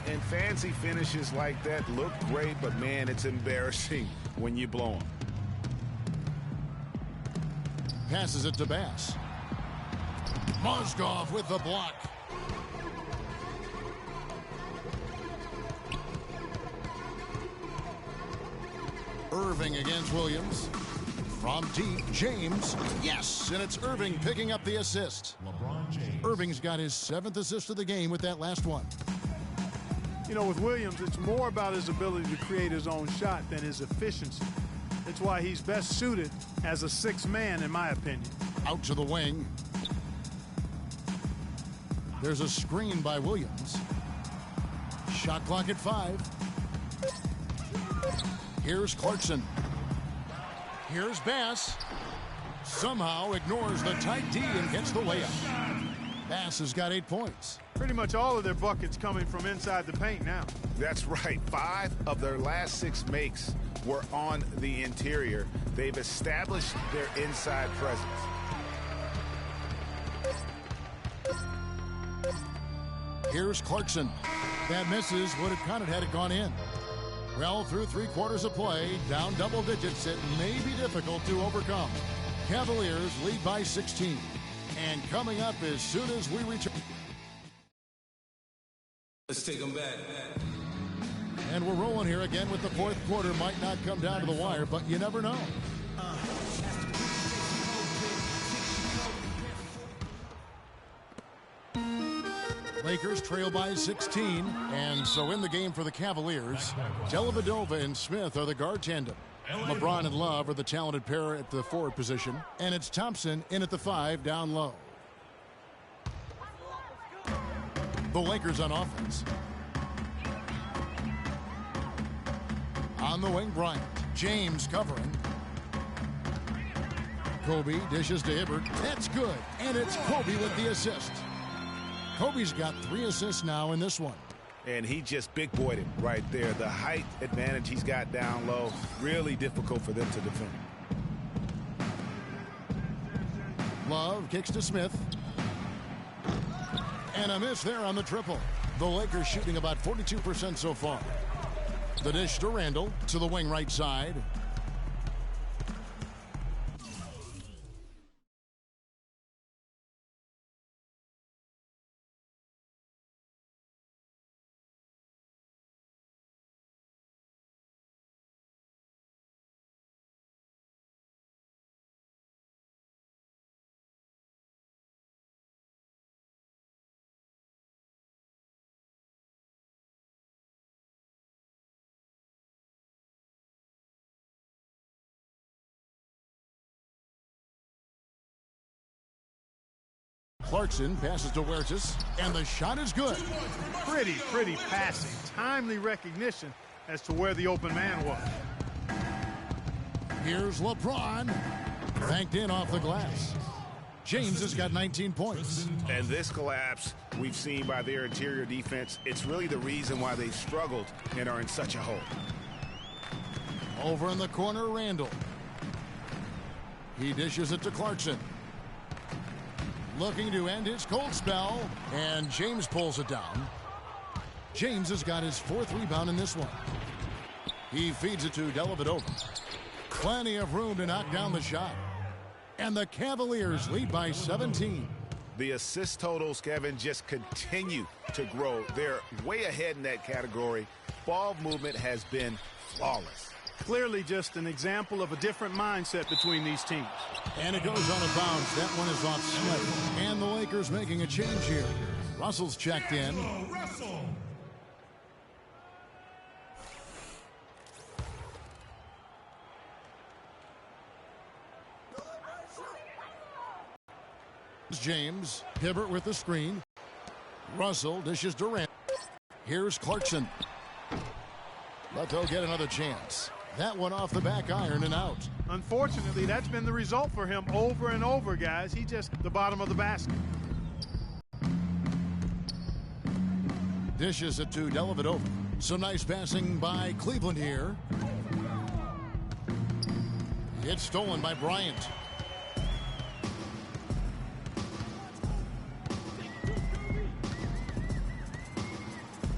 And fancy finishes like that look great, but man, it's embarrassing when you blow them. Passes it to Bass. Mozgov with the block. Irving against Williams. From deep, James. Yes, and it's Irving picking up the assist. LeBron James. Irving's got his 7th assist of the game with that last one. You know, with Williams, it's more about his ability to create his own shot than his efficiency. It's why he's best suited as a 6th man, in my opinion. Out to the wing. There's a screen by Williams. Shot clock at 5. Here's Clarkson. Here's Bass. Somehow ignores the tight D and gets the layup. Bass has got 8 points. Pretty much all of their buckets coming from inside the paint now. That's right. 5 of their last 6 makes were on the interior. They've established their inside presence. Here's Clarkson. That misses. Would have counted had it gone in. Well, through 3 quarters of play, down double digits, it may be difficult to overcome. Cavaliers lead by 16. And coming up as soon as we return. Let's take them back. And we're rolling here again with the 4th quarter. Might not come down to the wire, but you never know. Lakers trail by 16. And so in the game for the Cavaliers, Dellavedova and Smith are the guard tandem. LeBron and Love are the talented pair at the forward position. And it's Thompson in at the 5 down low. The Lakers on offense. On the wing, Bryant. James covering. Kobe dishes to Hibbert. That's good. And it's Kobe with the assist. Kobe's got 3 assists now in this one. And he just big-boyed it right there. The height advantage he's got down low, really difficult for them to defend. Love kicks to Smith. And a miss there on the triple. The Lakers shooting about 42% so far. The dish to Randall to the wing right side. Clarkson passes to Huertas, and the shot is good. Pretty passing. Timely recognition as to where the open man was. Here's LeBron. Banked in off the glass. James has got 19 points. And this collapse we've seen by their interior defense, it's really the reason why they struggled and are in such a hole. Over in the corner, Randall. He dishes it to Clarkson. Looking to end his cold spell, and James pulls it down. James has got his 4th rebound in this one. He feeds it to Dellavedova. Plenty of room to knock down the shot. And the Cavaliers lead by 17. The assist totals, Kevin, just continue to grow. They're way ahead in that category. Ball movement has been flawless. Clearly just an example of a different mindset between these teams. And it goes out of bounds. That one is off Smith. And the Lakers making a change here. Russell's checked in. James. Hibbert with the screen. Russell dishes Durant. Here's Clarkson. Leto get another chance. That one off the back iron and out. Unfortunately, that's been the result for him over and over, guys. He just the bottom of the basket. Dishes it to Dellavedova. Some nice passing by Cleveland here. It's stolen by Bryant.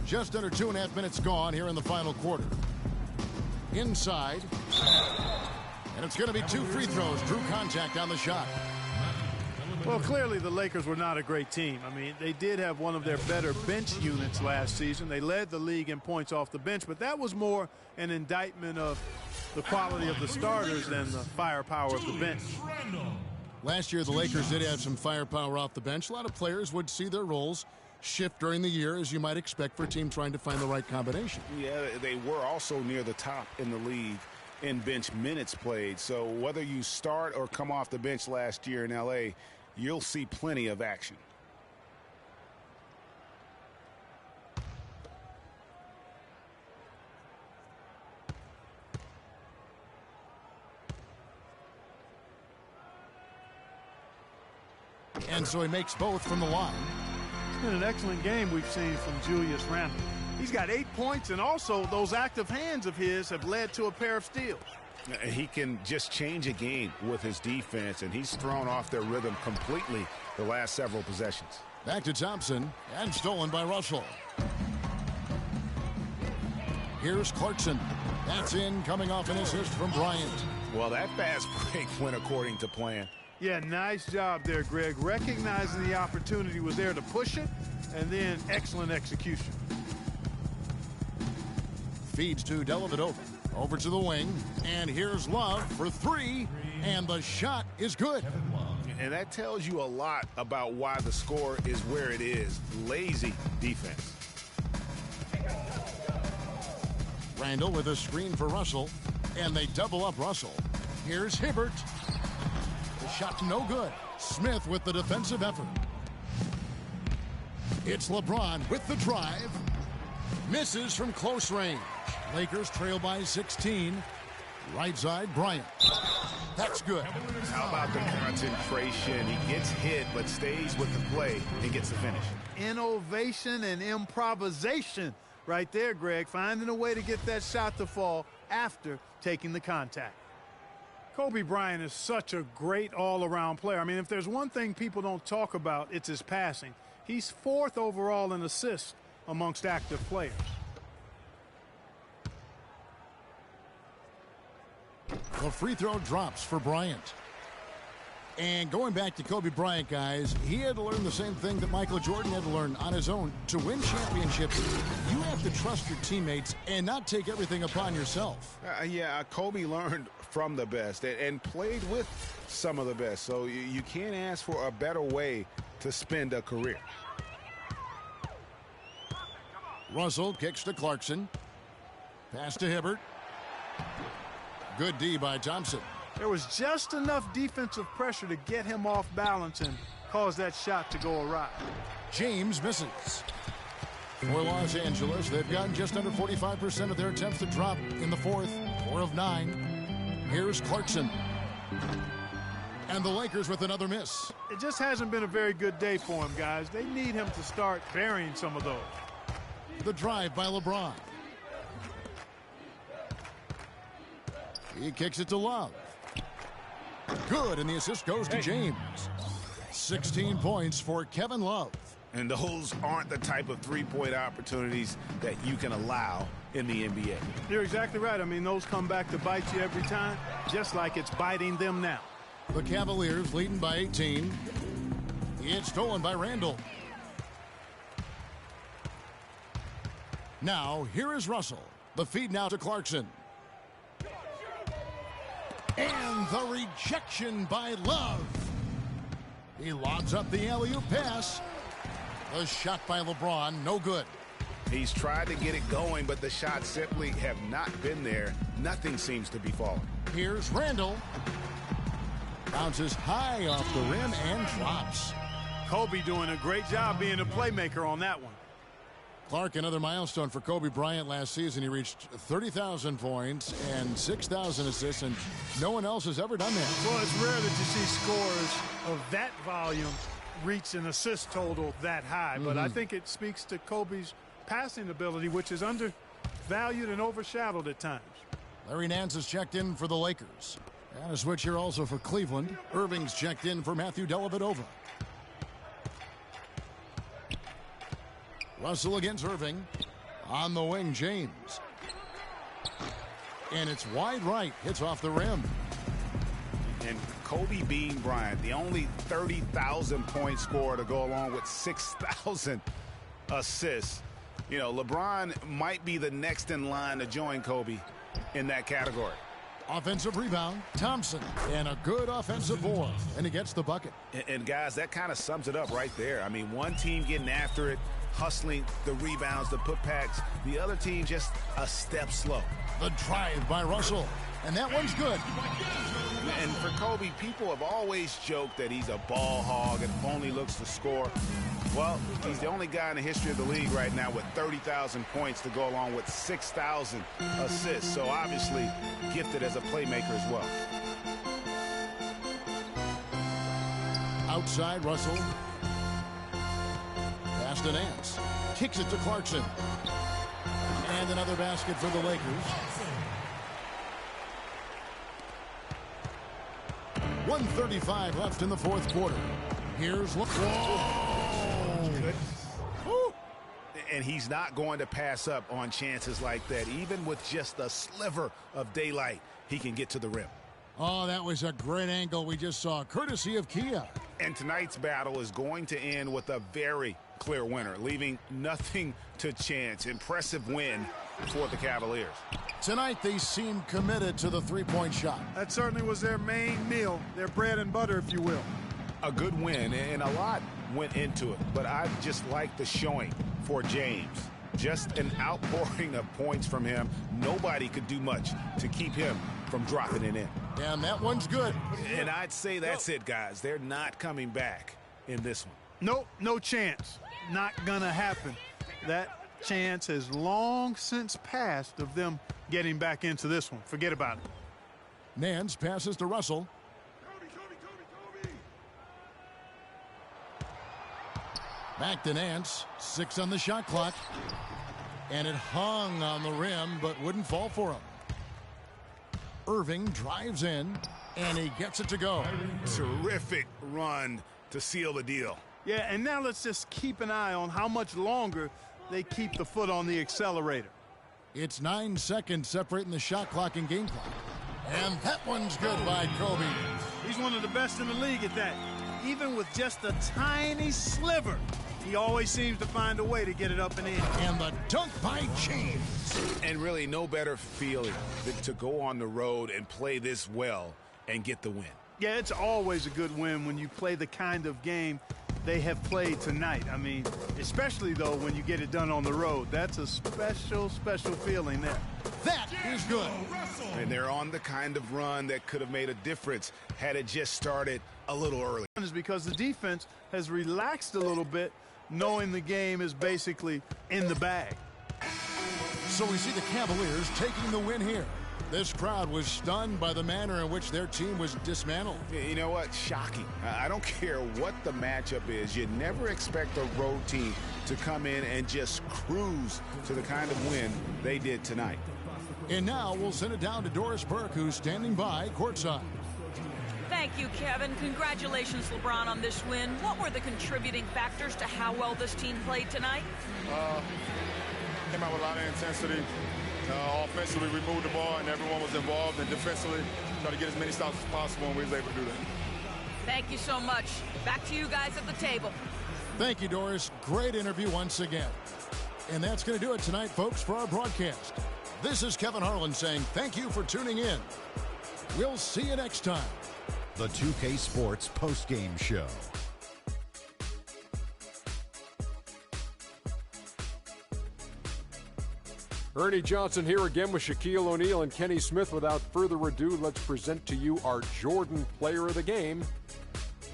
Just under 2.5 minutes gone here in the final quarter. Inside. And it's going to be 2 free throws. Drew contact on the shot. Well, clearly the Lakers were not a great team. I mean, they did have one of their better bench units last season. They led the league in points off the bench, but that was more an indictment of the quality of the starters than the firepower of the bench. Last year, the Lakers did have some firepower off the bench. A lot of players would see their roles shift during the year, as you might expect for a team trying to find the right combination. Yeah, they were also near the top in the league in bench minutes played. So whether you start or come off the bench last year in L.A., you'll see plenty of action. And so he makes both from the line. It's been an excellent game we've seen from Julius Randle. He's got 8 points, and also those active hands of his have led to a pair of steals. He can just change a game with his defense, and he's thrown off their rhythm completely the last several possessions. Back to Thompson, and stolen by Russell. Here's Clarkson. That's in, coming off an assist from Bryant. Well, that fast break went according to plan. Yeah, nice job there, Greg. Recognizing the opportunity was there to push it, and then excellent execution. Feeds to Dellavedova. Over to the wing, and here's Love for 3, and the shot is good. And that tells you a lot about why the score is where it is. Lazy defense. Randall with a screen for Russell, and they double up Russell. Here's Hibbert. The shot no good. Smith with the defensive effort. It's LeBron with the drive. Misses from close range. Lakers trail by 16. Right side, Bryant. That's good. How about the concentration? He gets hit, but stays with the play and gets the finish. Innovation and improvisation right there, Greg. Finding a way to get that shot to fall after taking the contact. Kobe Bryant is such a great all-around player. I mean, if there's one thing people don't talk about, it's his passing. He's 4th overall in assists amongst active players. The free throw drops for Bryant. And going back to Kobe Bryant, guys, he had to learn the same thing that Michael Jordan had to learn on his own. To win championships, you have to trust your teammates and not take everything upon yourself. Kobe learned from the best and played with some of the best. So you can't ask for a better way to spend a career. Russell kicks to Clarkson. Pass to Hibbert. Good D by Thompson. There was just enough defensive pressure to get him off balance and cause that shot to go awry. James misses. For Los Angeles, they've gotten just under 45% of their attempts to drop in the 4th. 4 of 9. Here's Clarkson. And the Lakers with another miss. It just hasn't been a very good day for him, guys. They need him to start burying some of those. The drive by LeBron. He kicks it to Love. Good, and the assist goes to James. 16 points for Kevin Love. And those aren't the type of three-point opportunities that you can allow in the NBA. You're exactly right. I mean, those come back to bite you every time, just like it's biting them now. The Cavaliers leading by 18. It's stolen by Randall. Now, here is Russell. The feed now to Clarkson. And the rejection by Love. He lobs up the alley-oop pass. The shot by LeBron, no good. He's tried to get it going, but the shots simply have not been there. Nothing seems to be falling. Here's Randall. Bounces high off the rim and drops. Kobe doing a great job being a playmaker on that one. Clark, another milestone for Kobe Bryant last season. He reached 30,000 points and 6,000 assists, and no one else has ever done that. Well, it's rare that you see scores of that volume reach an assist total that high, but I think it speaks to Kobe's passing ability, which is undervalued and overshadowed at times. Larry Nance has checked in for the Lakers. And a switch here also for Cleveland. Irving's checked in for Matthew Dellavedova. Russell against Irving. On the wing, James. And it's wide right. Hits off the rim. And Kobe being Bryant, the only 30,000-point scorer to go along with 6,000 assists. You know, LeBron might be the next in line to join Kobe in that category. Offensive rebound, Thompson, and a good offensive board, and he gets the bucket. And guys, that kind of sums it up right there. I mean, one team getting after it, hustling the rebounds, the putbacks. The other team just a step slow. The drive by Russell, and that one's good. And for Kobe, people have always joked that he's a ball hog and only looks to score. Well, he's the only guy in the history of the league right now with 30,000 points to go along with 6,000 assists. So obviously gifted as a playmaker as well. Outside, Russell. Pass to Nance. Kicks it to Clarkson. And another basket for the Lakers. .135 left in the fourth quarter. Here's And he's not going to pass up on chances like that. Even with just a sliver of daylight, he can get to the rim. Oh, that was a great angle we just saw, courtesy of Kia. And tonight's battle is going to end with a very clear winner, leaving nothing to chance. Impressive win for the Cavaliers. Tonight, they seem committed to the three-point shot. That certainly was their main meal, their bread and butter, if you will. A good win, and a lot went into it, but I just like the showing for James. Just an outpouring of points from him. Nobody could do much to keep him from dropping it in. And that one's good. And I'd say that's it, guys. They're not coming back in this one. Nope, no chance. not going to happen. That chance has long since passed of them getting back into this one. Forget about it. Nance passes to Russell. Back to Nance. 6 on the shot clock. And it hung on the rim, but wouldn't fall for him. Irving drives in, and he gets it to go. Terrific run to seal the deal. Yeah, and now let's just keep an eye on how much longer they keep the foot on the accelerator. It's 9 seconds separating the shot clock and game clock. And that one's good by Kobe. He's one of the best in the league at that. Even with just a tiny sliver, he always seems to find a way to get it up and in. And the dunk by James. And really no better feeling than to go on the road and play this well and get the win. Yeah, it's always a good win when you play the kind of game they have played tonight. I mean, especially, though, when you get it done on the road. That's a special, special feeling there. That is good. And they're on the kind of run that could have made a difference had it just started a little early. Is because the defense has relaxed a little bit, knowing the game is basically in the bag. So we see the Cavaliers taking the win here. This crowd was stunned by the manner in which their team was dismantled. You know what? Shocking. I don't care what the matchup is. You never expect a road team to come in and just cruise to the kind of win they did tonight. And now we'll send it down to Doris Burke, who's standing by courtside. Thank you, Kevin. Congratulations, LeBron, on this win. What were the contributing factors to how well this team played tonight? Came out with a lot of intensity. Offensively, we moved the ball, and everyone was involved. And defensively, tried to get as many stops as possible, and we was able to do that. Thank you so much. Back to you guys at the table. Thank you, Doris. Great interview once again. And that's going to do it tonight, folks, for our broadcast. This is Kevin Harlan saying thank you for tuning in. We'll see you next time. The 2K Sports postgame show. Ernie Johnson here again with Shaquille O'Neal and Kenny Smith. Without further ado, let's present to you our Jordan Player of the Game,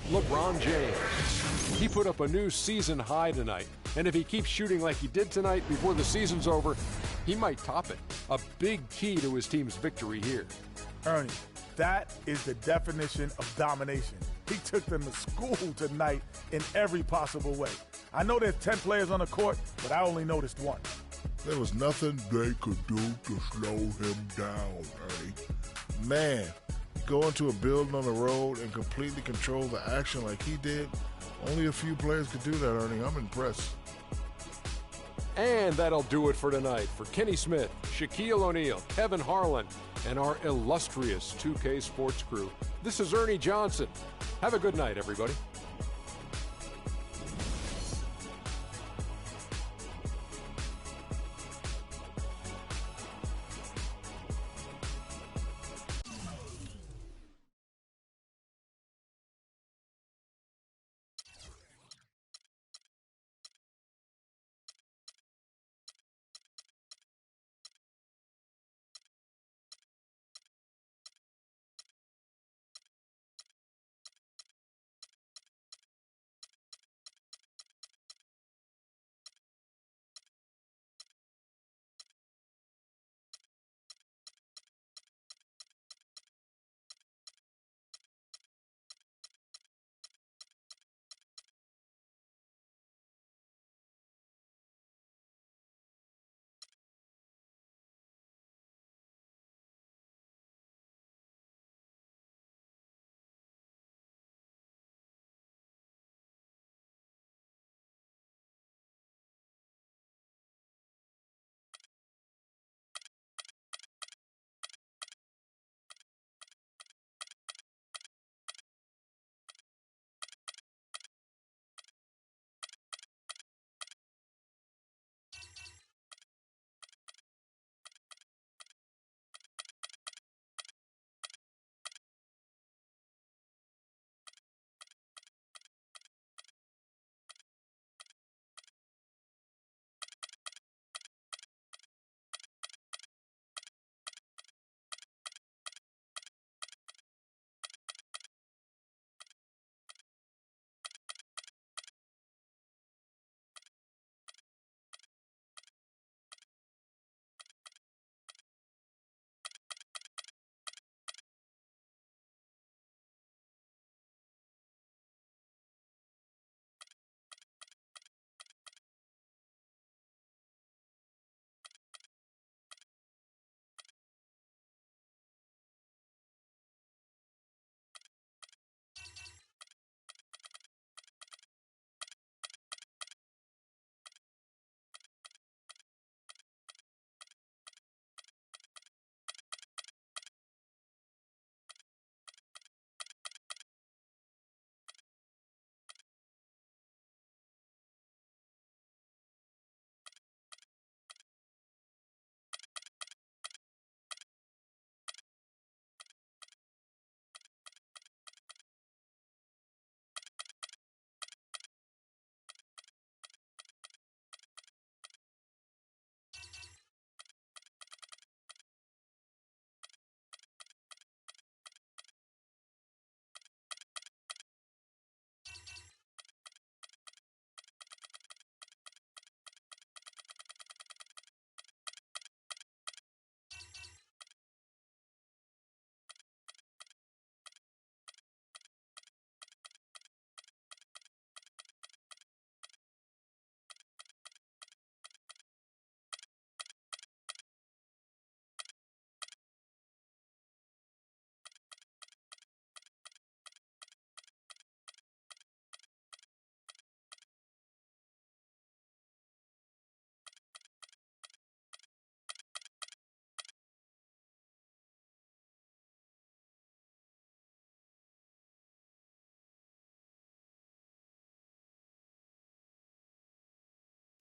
LeBron James. He put up a new season high tonight, and if he keeps shooting like he did tonight before the season's over, he might top it. A big key to his team's victory here. Ernie, that is the definition of domination. He took them to school tonight in every possible way. I know there's 10 players on the court, but I only noticed one. There was nothing they could do to slow him down, Ernie. Man, go into a building on the road and completely control the action like he did. Only a few players could do that, Ernie. I'm impressed. And that'll do it for tonight. For Kenny Smith, Shaquille O'Neal, Kevin Harlan, and our illustrious 2K Sports crew, this is Ernie Johnson. Have a good night, everybody.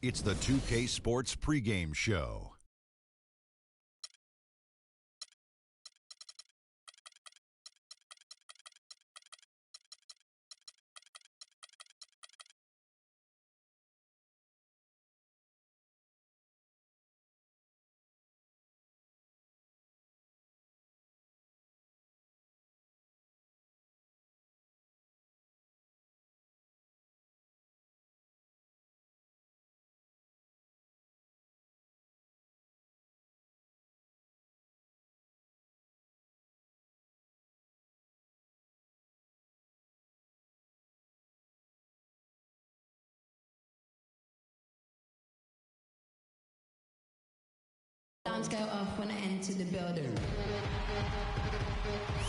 It's the 2K Sports pregame show. Alarms go off when I enter the building.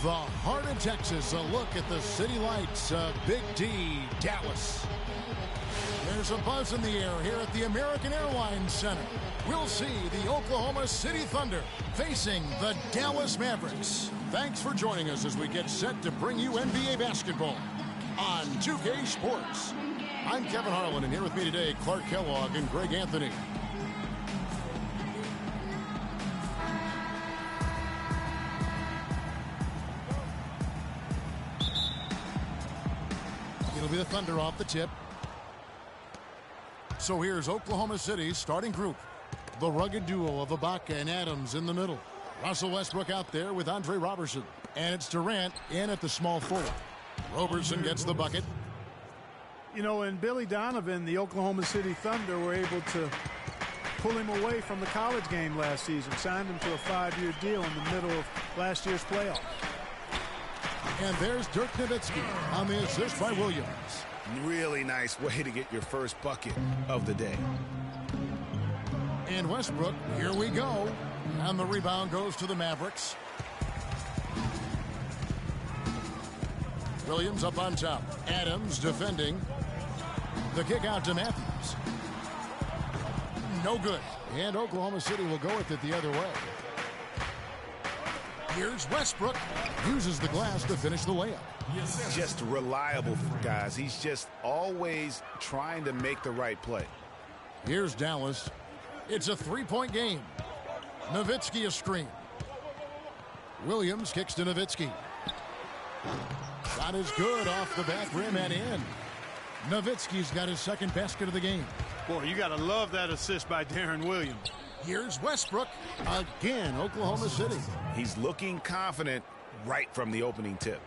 The heart of Texas, a look at the city lights of Big D, Dallas. There's a buzz in the air here at the American Airlines Center. We'll see the Oklahoma City Thunder facing the Dallas Mavericks. Thanks for joining us as we get set to bring you NBA basketball on 2K Sports. I'm Kevin Harlan, and here with me today, Clark Kellogg and Greg Anthony. It'll be the Thunder off the tip. So here's Oklahoma City's starting group. The rugged duo of Ibaka and Adams in the middle. Russell Westbrook out there with Andre Robertson. And it's Durant in at the small forward. Robertson gets the bucket. You know, and Billy Donovan, the Oklahoma City Thunder, were able to pull him away from the college game last season. Signed him to a 5-year deal in the middle of last year's playoffs. And there's Dirk Nowitzki on the assist by Williams. Really nice way to get your first bucket of the day. And Westbrook, here we go. And the rebound goes to the Mavericks. Williams up on top. Adams defending. The kick out to Matthews. No good. And Oklahoma City will go with it the other way. Here's Westbrook. Uses the glass to finish the layup. Just reliable, guys. He's just always trying to make the right play. Here's Dallas. It's a three-point game. Nowitzki a screen. Williams kicks to Nowitzki. Shot is good off the back rim and in. Nowitzki's got his second basket of the game. Boy, you got to love that assist by Darren Williams. Here's Westbrook. Again, Oklahoma City. He's looking confident right from the opening tip.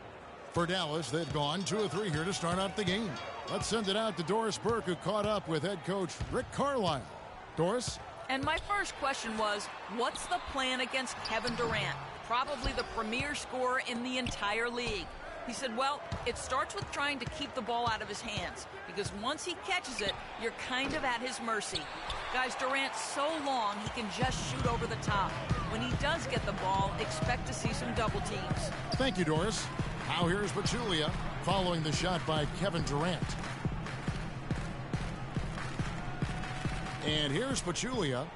For Dallas, they've gone 2 of 3 here to start out the game. Let's send it out to Doris Burke, who caught up with head coach Rick Carlisle. Doris? And my first question was, what's the plan against Kevin Durant? Probably the premier scorer in the entire league. He said, well, it starts with trying to keep the ball out of his hands, because once he catches it, you're kind of at his mercy. Guys, Durant's so long, he can just shoot over the top. When he does get the ball, expect to see some double teams. Thank you, Doris. Now here's Pachulia following the shot by Kevin Durant. And here's Pachulia.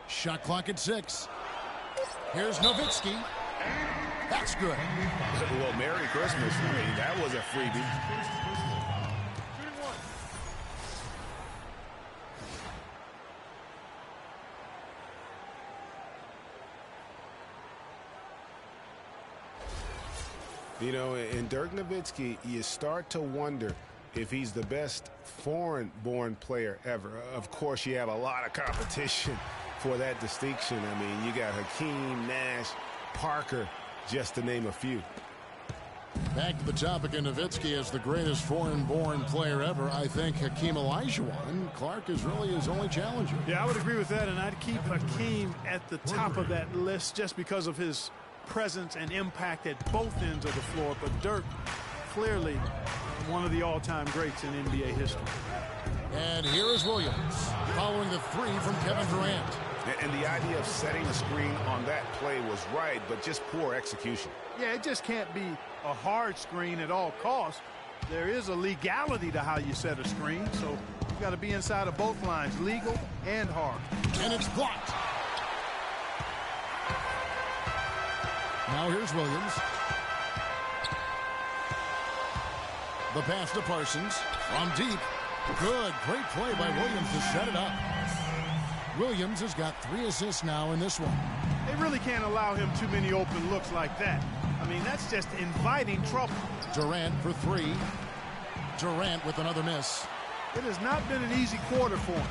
Shot clock at 6. Here's Nowitzki. That's good. Well, Merry Christmas. I mean, that was a freebie. You know, in Dirk Nowitzki, you start to wonder if he's the best foreign-born player ever. Of course, you have a lot of competition for that distinction. I mean, you got Hakeem, Nash, Parker, just to name a few. Back to the topic of Nowitzki as the greatest foreign-born player ever. I think Hakeem Olajuwon. Clark is really his only challenger. Yeah, I would agree with that, and I'd keep Hakeem at the top of that list just because of his presence and impact at both ends of the floor. But Dirk, clearly one of the all-time greats in NBA history. And here is Williams following the 3 from Kevin Durant. And the idea of setting a screen on that play was right, but just poor execution. Yeah, it just can't be a hard screen at all costs. There is a legality to how you set a screen, so you've got to be inside of both lines, legal and hard. And it's blocked. Now here's Williams. The pass to Parsons from deep. Good, great play by Williams to set it up. Williams has got 3 assists now in this one. They really can't allow him too many open looks like that. I mean, that's just inviting trouble. Durant for 3. Durant with another miss. It has not been an easy quarter for him,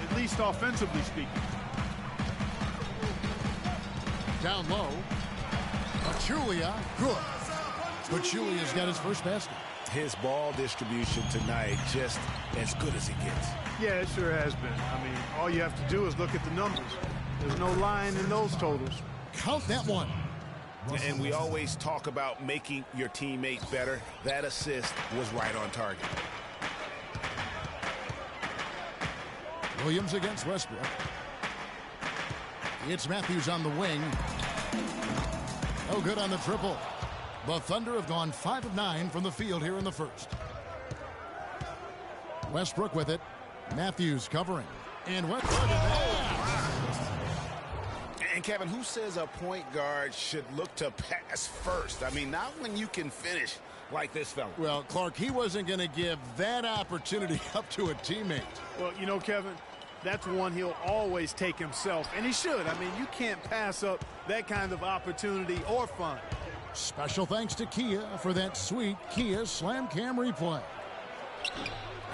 at least offensively speaking. Down low. Pachulia, good. Pachulia's got his first basket. His ball distribution tonight just as good as it gets. Yeah, it sure has been. I mean, all you have to do is look at the numbers. There's no line in those totals. Count that one. And we always talk about making your teammate better. That assist was right on target. Williams against Westbrook. It's Matthews on the wing. No good on the triple. The Thunder have gone 5 of 9 from the field here in the first. Westbrook with it. Matthews covering. And Westbrook. And Kevin, who says a point guard should look to pass first? I mean, not when you can finish like this fella. Well, Clark, he wasn't going to give that opportunity up to a teammate. Well, you know, Kevin, that's one he'll always take himself, and he should. I mean, you can't pass up that kind of opportunity or fun. Special thanks to Kia for that sweet Kia Slam Cam replay.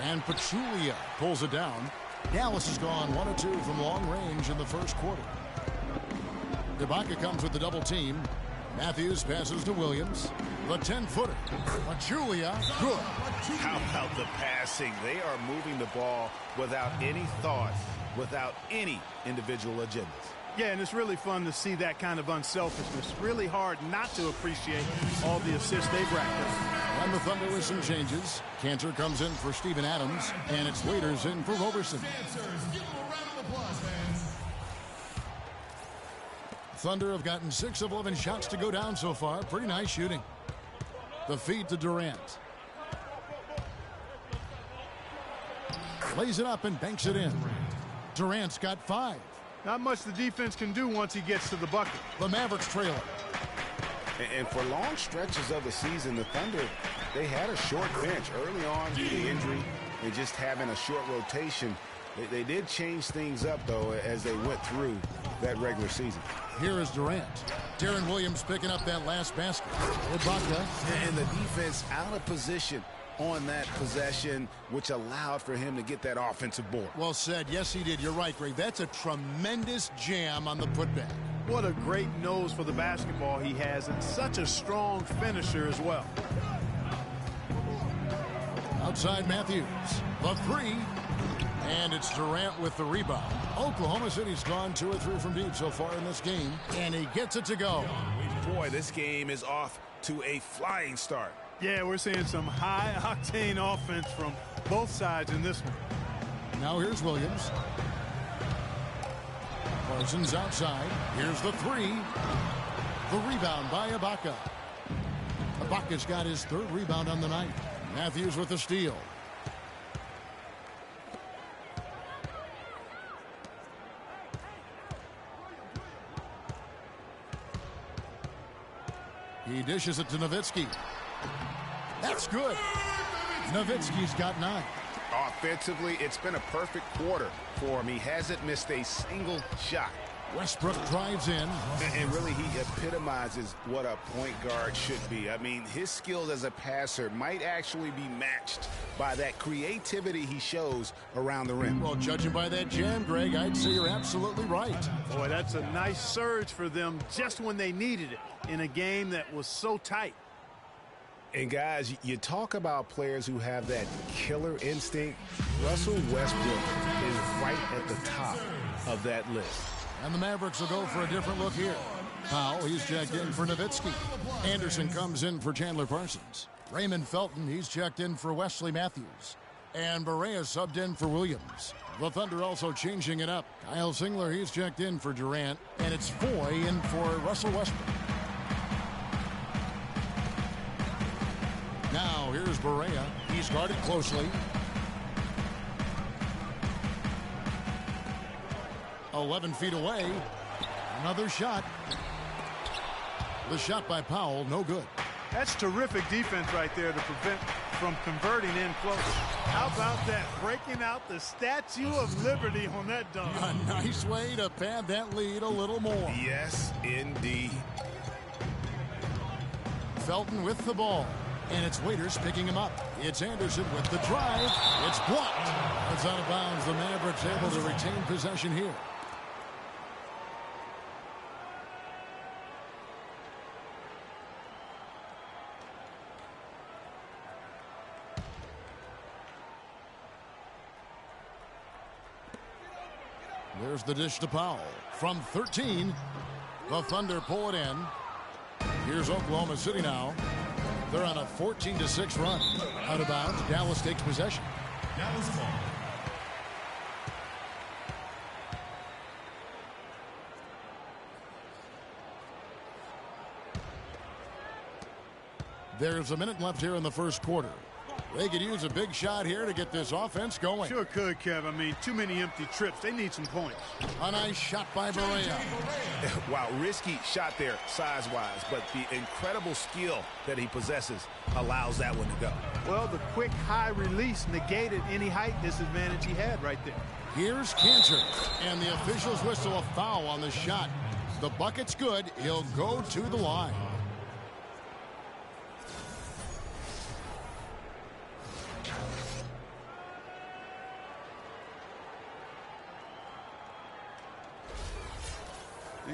And Pachulia pulls it down. Dallas has gone 1 of 2 from long range in the first quarter. Ibaka comes with the double team. Matthews passes to Williams. The 10-footer. Pachulia, good. How about the passing? They are moving the ball without any thought, without any individual agendas. Yeah, and it's really fun to see that kind of unselfishness. Really hard not to appreciate all the assists they've racked up. And the Thunder with some changes. Cantor comes in for Steven Adams, and it's Waiters in for Roberson. Thunder have gotten 6 of 11 shots to go down so far. Pretty nice shooting. The feed to Durant. Lays it up and banks it in. Durant's got 5. Not much the defense can do once he gets to the bucket. The Mavericks trail it. And for long stretches of the season, the Thunder, they had a short bench early on due to injury and just having a short rotation. They did change things up, though, as they went through that regular season. Here is Durant. Darren Williams picking up that last basket. Ibaka. And the defense out of position on that possession, which allowed for him to get that offensive board. Well said. Yes, he did. You're right, Greg. That's a tremendous jam on the putback. What a great nose for the basketball he has, and such a strong finisher as well. Outside Matthews. The 3. And it's Durant with the rebound. Oklahoma City's gone 2 or 3 from deep so far in this game, and he gets it to go. Boy, this game is off to a flying start. Yeah, we're seeing some high-octane offense from both sides in this one. Now here's Williams. Parsons outside. Here's the 3. The rebound by Ibaka. Ibaka's got his 3rd rebound on the night. Matthews with the steal. He dishes it to Nowitzki. That's good. Nowitzki's got 9. Offensively, it's been a perfect quarter for him. He hasn't missed a single shot. Westbrook drives in. And really, he epitomizes what a point guard should be. I mean, his skills as a passer might actually be matched by that creativity he shows around the rim. Well, judging by that jam, Greg, I'd say you're absolutely right. Boy, that's a nice surge for them just when they needed it in a game that was so tight. And guys, you talk about players who have that killer instinct. Russell Westbrook is right at the top of that list. And the Mavericks will go for a different look here. Powell, he's checked in for Nowitzki. Anderson comes in for Chandler Parsons. Raymond Felton, he's checked in for Wesley Matthews. And Barea subbed in for Williams. The Thunder also changing it up. Kyle Singler, he's checked in for Durant. And it's Foy in for Russell Westbrook. Now, here's Barea. He's guarded closely. 11 feet away. Another shot. The shot by Powell, no good. That's terrific defense right there to prevent from converting in close. How about that? Breaking out the Statue of Liberty on that dunk. A nice way to pad that lead a little more. Yes, indeed. Felton with the ball. And it's Waiters picking him up. It's Anderson with the drive. It's blocked. It's out of bounds. The Mavericks able to retain possession here. There's the dish to Powell. From 13, the Thunder pull it in. Here's Oklahoma City now. They're on a 14-6 run. Out of bounds, Dallas takes possession. Dallas ball. There's a minute left here in the first quarter. They could use a big shot here to get this offense going. Sure could, Kev. I mean, too many empty trips. They need some points. A nice shot by Barea. Wow, risky shot there size-wise, but the incredible skill that he possesses allows that one to go. Well, the quick high release negated any height disadvantage he had right there. Here's Cantor, and the officials whistle a foul on the shot. The bucket's good. He'll go to the line.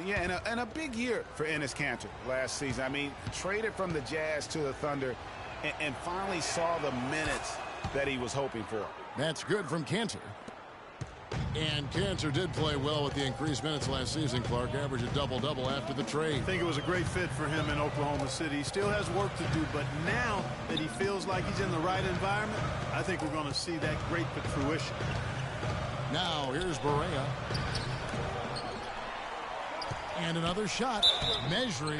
Yeah, and a big year for Enes Kanter last season. I mean, traded from the Jazz to the Thunder and finally saw the minutes that he was hoping for. That's good from Kanter. And Kanter did play well with the increased minutes last season, Clark. Averaged a double-double after the trade. I think it was a great fit for him in Oklahoma City. He still has work to do, but now that he feels like he's in the right environment, I think we're going to see that great fruition. Now, here's Barea. And another shot. Measuring.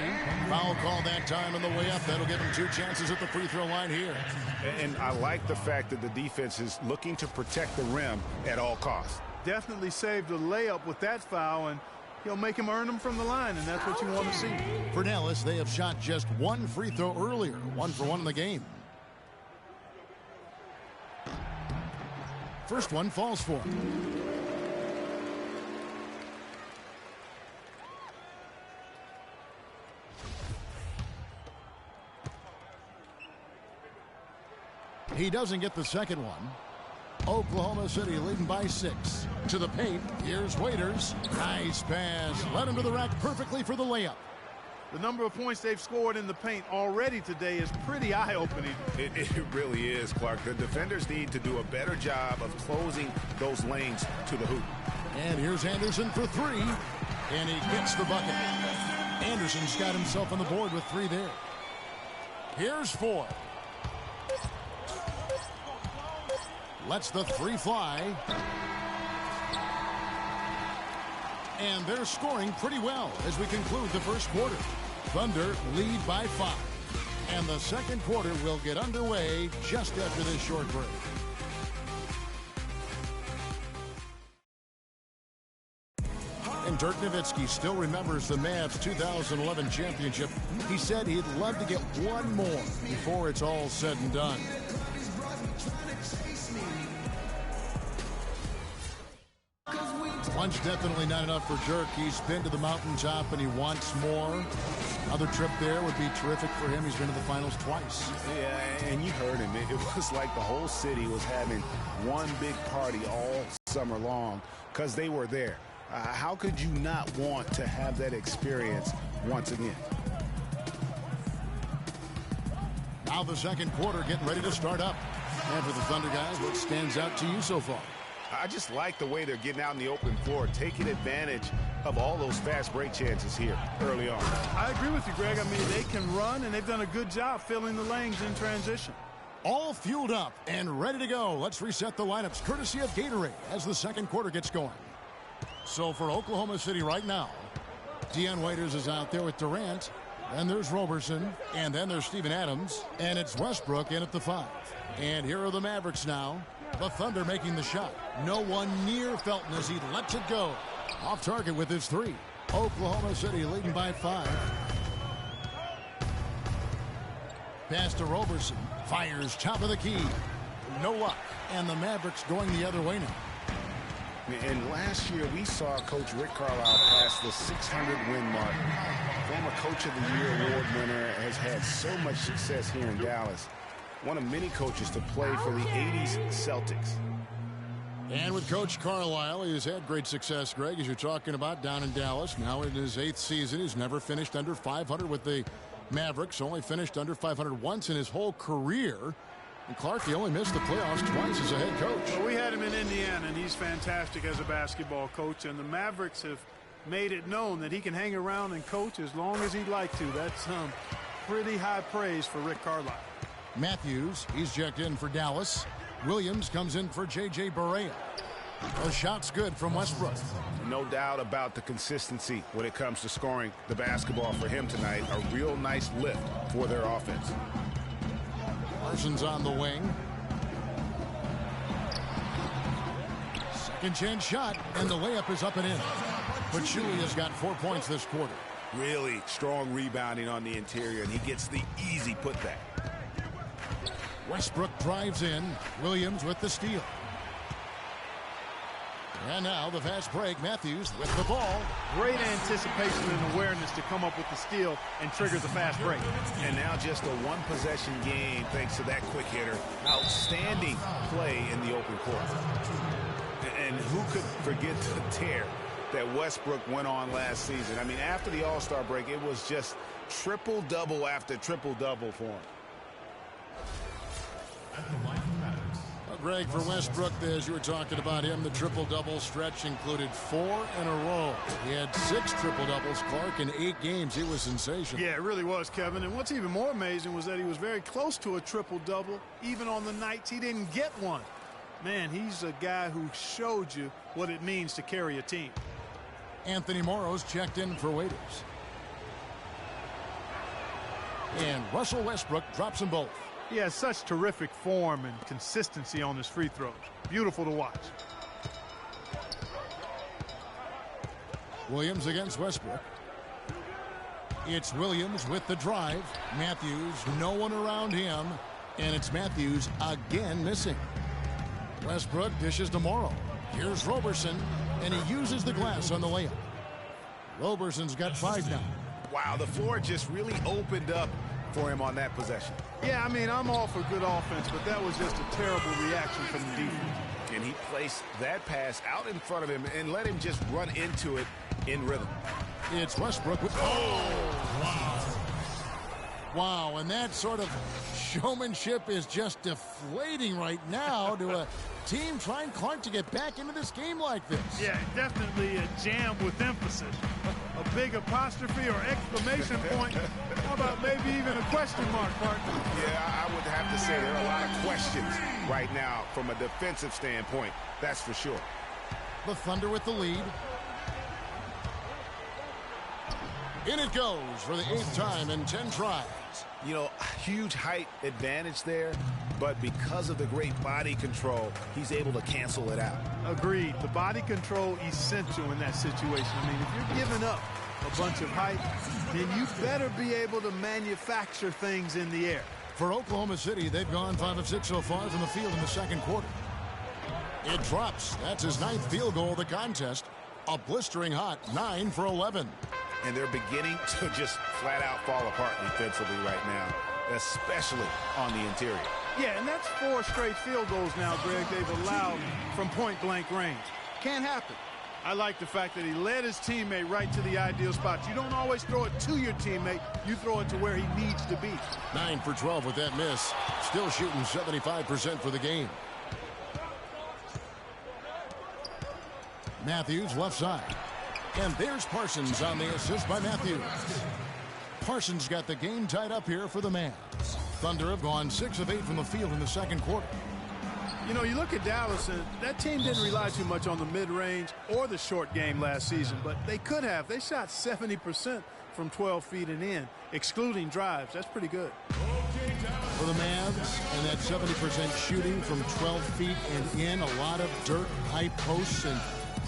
Foul call that time on the way up. That'll give him 2 chances at the free throw line here. And I like the fact that the defense is looking to protect the rim at all costs. Definitely saved a layup with that foul, and he'll make him earn them from the line, and that's what you want to see. For Dallas, they have shot just 1 free throw earlier. 1 for 1 in the game. First one falls for him. He doesn't get the second one. Oklahoma City leading by 6. To the paint. Here's Waiters. Nice pass. Led him to the rack perfectly for the layup. The number of points they've scored in the paint already today is pretty eye-opening. It really is, Clark. The defenders need to do a better job of closing those lanes to the hoop. And here's Anderson for 3. And he gets the bucket. Anderson's got himself on the board with 3 there. Here's 4. Lets the 3 fly. And they're scoring pretty well as we conclude the first quarter. Thunder lead by 5. And the second quarter will get underway just after this short break. And Dirk Nowitzki still remembers the Mavs 2011 championship. He said he'd love to get one more before it's all said and done. One's definitely not enough for Dirk. He's been to the mountaintop and he wants more. Another trip there would be terrific for him. He's been to the finals twice. Yeah, and you heard him. It was like the whole city was having one big party all summer long because they were there. How could you not want to have that experience once again? Now the second quarter getting ready to start up. And for the Thunder guys, what stands out to you so far? I just like the way they're getting out in the open floor, taking advantage of all those fast break chances here early on. I agree with you, Greg. I mean, they can run, and they've done a good job filling the lanes in transition. All fueled up and ready to go. Let's reset the lineups courtesy of Gatorade as the second quarter gets going. So for Oklahoma City right now, Dion Waiters is out there with Durant. Then there's Roberson. And then there's Steven Adams. And it's Westbrook in at the 5. And here are the Mavericks now. The Thunder making the shot. No one near Felton as he lets it go. Off target with his 3. Oklahoma City leading by 5. pass to Roberson. Fires top of the key. No luck. And the Mavericks going the other way now. And last year, we saw Coach Rick Carlisle pass the 600-win mark. Former Coach of the Year award winner, has had so much success here in Dallas. One of many coaches to play for the 80s Celtics. And with Coach Carlisle, he's had great success, Greg, as you're talking about, down in Dallas. Now in his 8th season, he's never finished under 500 with the Mavericks. Only finished under 500 once in his whole career. And Clark, he only missed the playoffs twice as a head coach. Well, we had him in Indiana, and he's fantastic as a basketball coach. And the Mavericks have made it known that he can hang around and coach as long as he'd like to. That's pretty high praise for Rick Carlisle. Matthews, he's checked in for Dallas. Williams comes in for J.J. Barea. The shot's good from Westbrook. No doubt about the consistency when it comes to scoring the basketball for him tonight. A real nice lift for their offense. Parsons on the wing. Second chance shot, and the layup is up and in. Pachulia's got 4 points this quarter. Really strong rebounding on the interior, and he gets the easy putback. Westbrook drives in. Williams with the steal. And now the fast break. Matthews with the ball. Great anticipation and awareness to come up with the steal and trigger the fast break. And now just a one-possession game thanks to that quick hitter. Outstanding play in the open court. And who could forget the tear that Westbrook went on last season? I mean, after the All-Star break, it was just triple-double after triple-double for him. Greg, for Westbrook, as you were talking about him, the triple-double stretch included 4 in a row. He had 6 triple-doubles, Clark, in 8 games. He was sensational. Yeah, it really was, Kevin. And what's even more amazing was that he was very close to a triple-double, even on the nights he didn't get one. Man, he's a guy who showed you what it means to carry a team. Anthony Morrow's checked in for Waiters. And Russell Westbrook drops them both. He has such terrific form and consistency on his free throws. Beautiful to watch. Williams against Westbrook. It's Williams with the drive. Matthews, no one around him. And it's Matthews again missing. Westbrook dishes to Morrow. Here's Roberson, and he uses the glass on the layup. Roberson's got 5 now. Wow, the floor just really opened up for him on that possession. Yeah, I mean, I'm all for good offense, but that was just a terrible reaction from the defense. And he placed that pass out in front of him and let him just run into it in rhythm. It's Westbrook with... Oh, wow. Wow, and that sort of showmanship is just deflating right now to a team trying, Clark, to get back into this game like this. Yeah, definitely a jam with emphasis. A big apostrophe or exclamation point. How about maybe even a question mark, partner? Yeah, I would have to say there are a lot of questions right now from a defensive standpoint. That's for sure. The Thunder with the lead. In it goes for the 8th time in 10 tries. You know, huge height advantage there, but because of the great body control, he's able to cancel it out. Agreed. The body control essential in that situation. I mean, if you're giving up a bunch of height, then you better be able to manufacture things in the air. For Oklahoma City, they've gone 5 of 6 so far from the field in the second quarter. It drops. That's his 9th field goal of the contest. A blistering hot 9 for 11. And they're beginning to just flat out fall apart defensively right now, especially on the interior. Yeah, and that's 4 straight field goals now, Greg, they've allowed from point-blank range. Can't happen. I like the fact that he led his teammate right to the ideal spot. You don't always throw it to your teammate. You throw it to where he needs to be. 9 for 12 with that miss. Still shooting 75% for the game. Matthews left side. And there's Parsons on the assist by Matthews. Parsons got the game tied up here for the Mavs. Thunder have gone 6 of 8 from the field in the second quarter. You know, you look at Dallas, and that team didn't rely too much on the mid-range or the short game last season, but they could have. They shot 70% from 12 feet and in, excluding drives. That's pretty good. For the Mavs, and that 70% shooting from 12 feet and in, a lot of dirt, high posts, and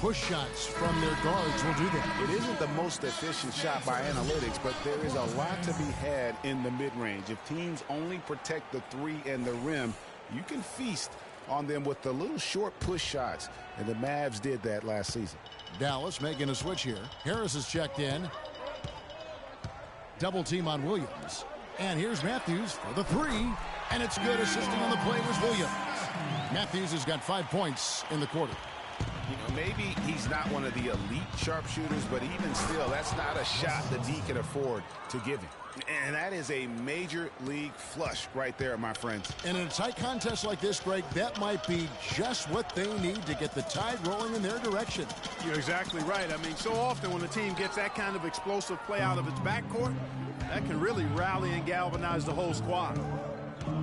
push shots from their guards will do that. It isn't the most efficient shot by analytics, but there is a lot to be had in the mid-range. If teams only protect the three and the rim, you can feast on them with the little short push shots, and the Mavs did that last season. Dallas making a switch here. Harris is checked in. Double team on Williams. And here's Matthews for the three. And it's good. Assisting on the play was Williams. Matthews has got 5 points in the quarter. You know, maybe he's not one of the elite sharpshooters, but even still, that's not a shot the D can afford to give him. And that is a major league flush right there, my friends. And in a tight contest like this, Greg, that might be just what they need to get the tide rolling in their direction. You're exactly right. I mean, so often when a team gets that kind of explosive play out of its backcourt, that can really rally and galvanize the whole squad.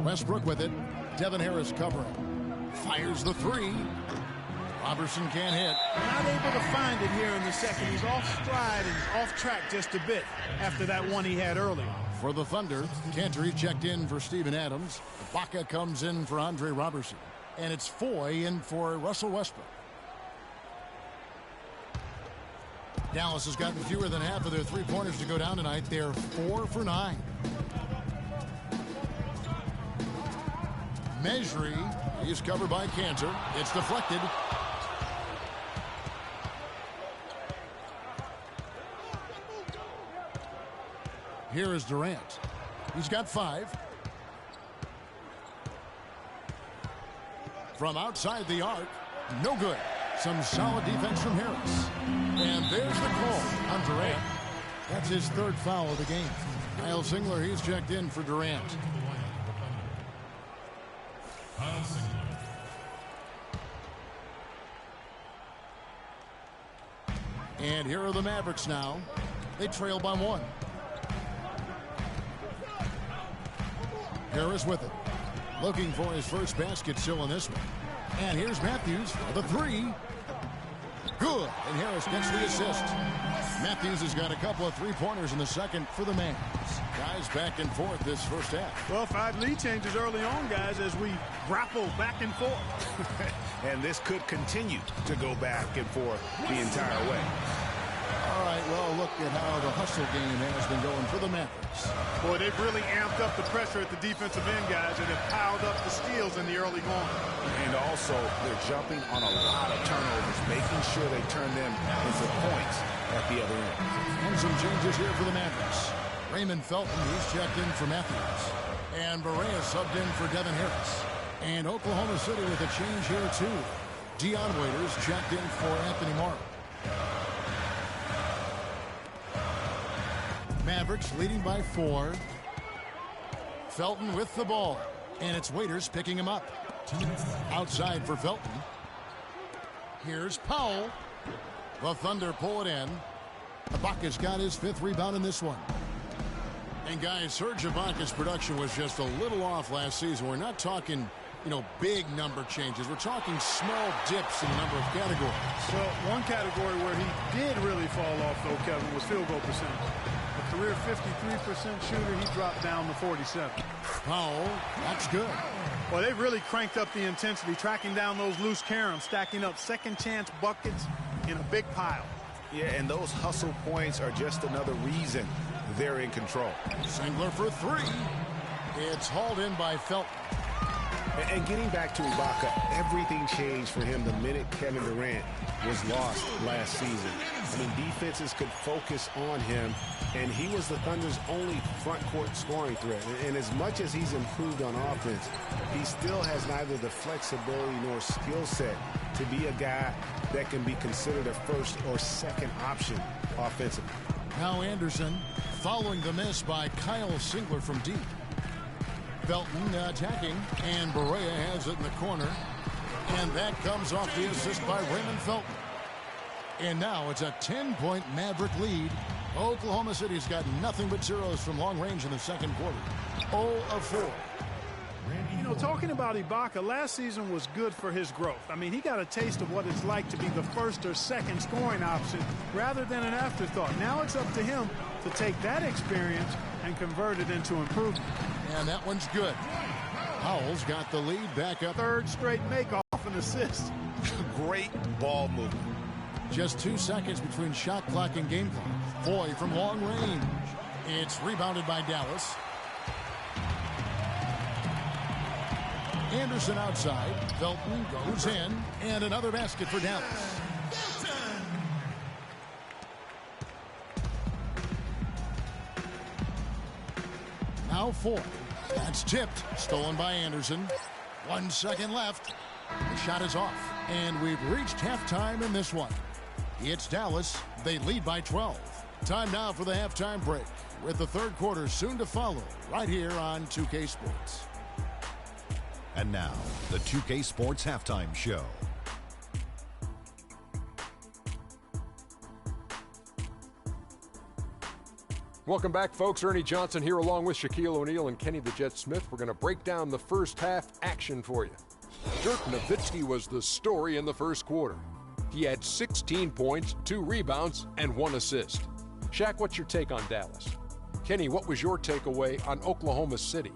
Westbrook with it. Devin Harris covering. Fires the three. Robertson can't hit. Not able to find it here in the second. He's off stride and off track just a bit after that one he had early. For the Thunder, Cantor checked in for Steven Adams. Ibaka comes in for Andre Robertson. And it's Foy in for Russell Westbrook. Dallas has gotten fewer than half of their three-pointers to go down tonight. They're 4 for 9. Mejri, he's covered by Cantor. It's deflected. Here is Durant. He's got 5. From outside the arc, no good. Some solid defense from Harris. And there's the call on Durant. That's his 3rd foul of the game. Kyle Singler, he's checked in for Durant. And here are the Mavericks now. They trail by 1. Harris with it. Looking for his first basket still in this one. And here's Matthews for the three. Good. And Harris gets the assist. Matthews has got a couple of three-pointers in the second for the Mavs. Guys back and forth this first half. Well, 5 lead changes early on, guys, as we grapple back and forth. And this could continue to go back and forth the entire way. All right, well, look at how the hustle game has been going for the Mavericks. Boy, they've really amped up the pressure at the defensive end, guys, and have piled up the steals in the early going. And also, they're jumping on a lot of turnovers, making sure they turn them into points at the other end. And some changes here for the Mavericks. Raymond Felton, he's checked in for Matthews. And Barea subbed in for Devin Harris. And Oklahoma City with a change here, too. Dion Waiters checked in for Anthony Morrow. Mavericks leading by 4. Felton with the ball. And it's Waiters picking him up. Outside for Felton. Here's Powell. The Thunder pull it in. Ibaka's got his 5th rebound in this one. And guys, Serge Ibaka's production was just a little off last season. We're not talking, big number changes. We're talking small dips in a number of categories. Well, one category where he did really fall off, though, Kevin, was field goal percentage. A career 53% shooter, he dropped down to 47. Powell, that's good. Well, they've really cranked up the intensity, tracking down those loose caroms, stacking up second-chance buckets in a big pile. Yeah, and those hustle points are just another reason they're in control. Singler for 3. It's hauled in by Felton. And getting back to Ibaka, everything changed for him the minute Kevin Durant was lost last season. I mean, defenses could focus on him, and he was the Thunder's only front court scoring threat. And as much as he's improved on offense, he still has neither the flexibility nor skill set to be a guy that can be considered a first or second option offensively. Now Anderson following the miss by Kyle Singler from deep. Felton attacking, and Barea has it in the corner. And that comes off the assist by Raymond Felton. And now it's a 10-point Maverick lead. Oklahoma City's got nothing but zeros from long range in the second quarter. 0 of 4. Talking about Ibaka, last season was good for his growth. I mean, he got a taste of what it's like to be the first or second scoring option rather than an afterthought. Now it's up to him to take that experience and convert it into improvement. And that one's good. Powell's got the lead back up. 3rd straight make off an assist. Great ball movement. Just 2 seconds between shot clock and game clock. Foy from long range. It's rebounded by Dallas. Anderson outside. Felton goes in. And another basket for Dallas. Now Foy. That's tipped. Stolen by Anderson. 1 second left. The shot is off. And we've reached halftime in this one. It's Dallas. They lead by 12. Time now for the halftime break, with the third quarter soon to follow, right here on 2K Sports. And now, the 2K Sports Halftime Show. Welcome back, folks. Ernie Johnson here along with Shaquille O'Neal and Kenny the Jet Smith. We're going to break down the first half action for you. Dirk Nowitzki was the story in the first quarter. He had 16 points, 2 rebounds, and 1 assist. Shaq, what's your take on Dallas? Kenny, what was your takeaway on Oklahoma City?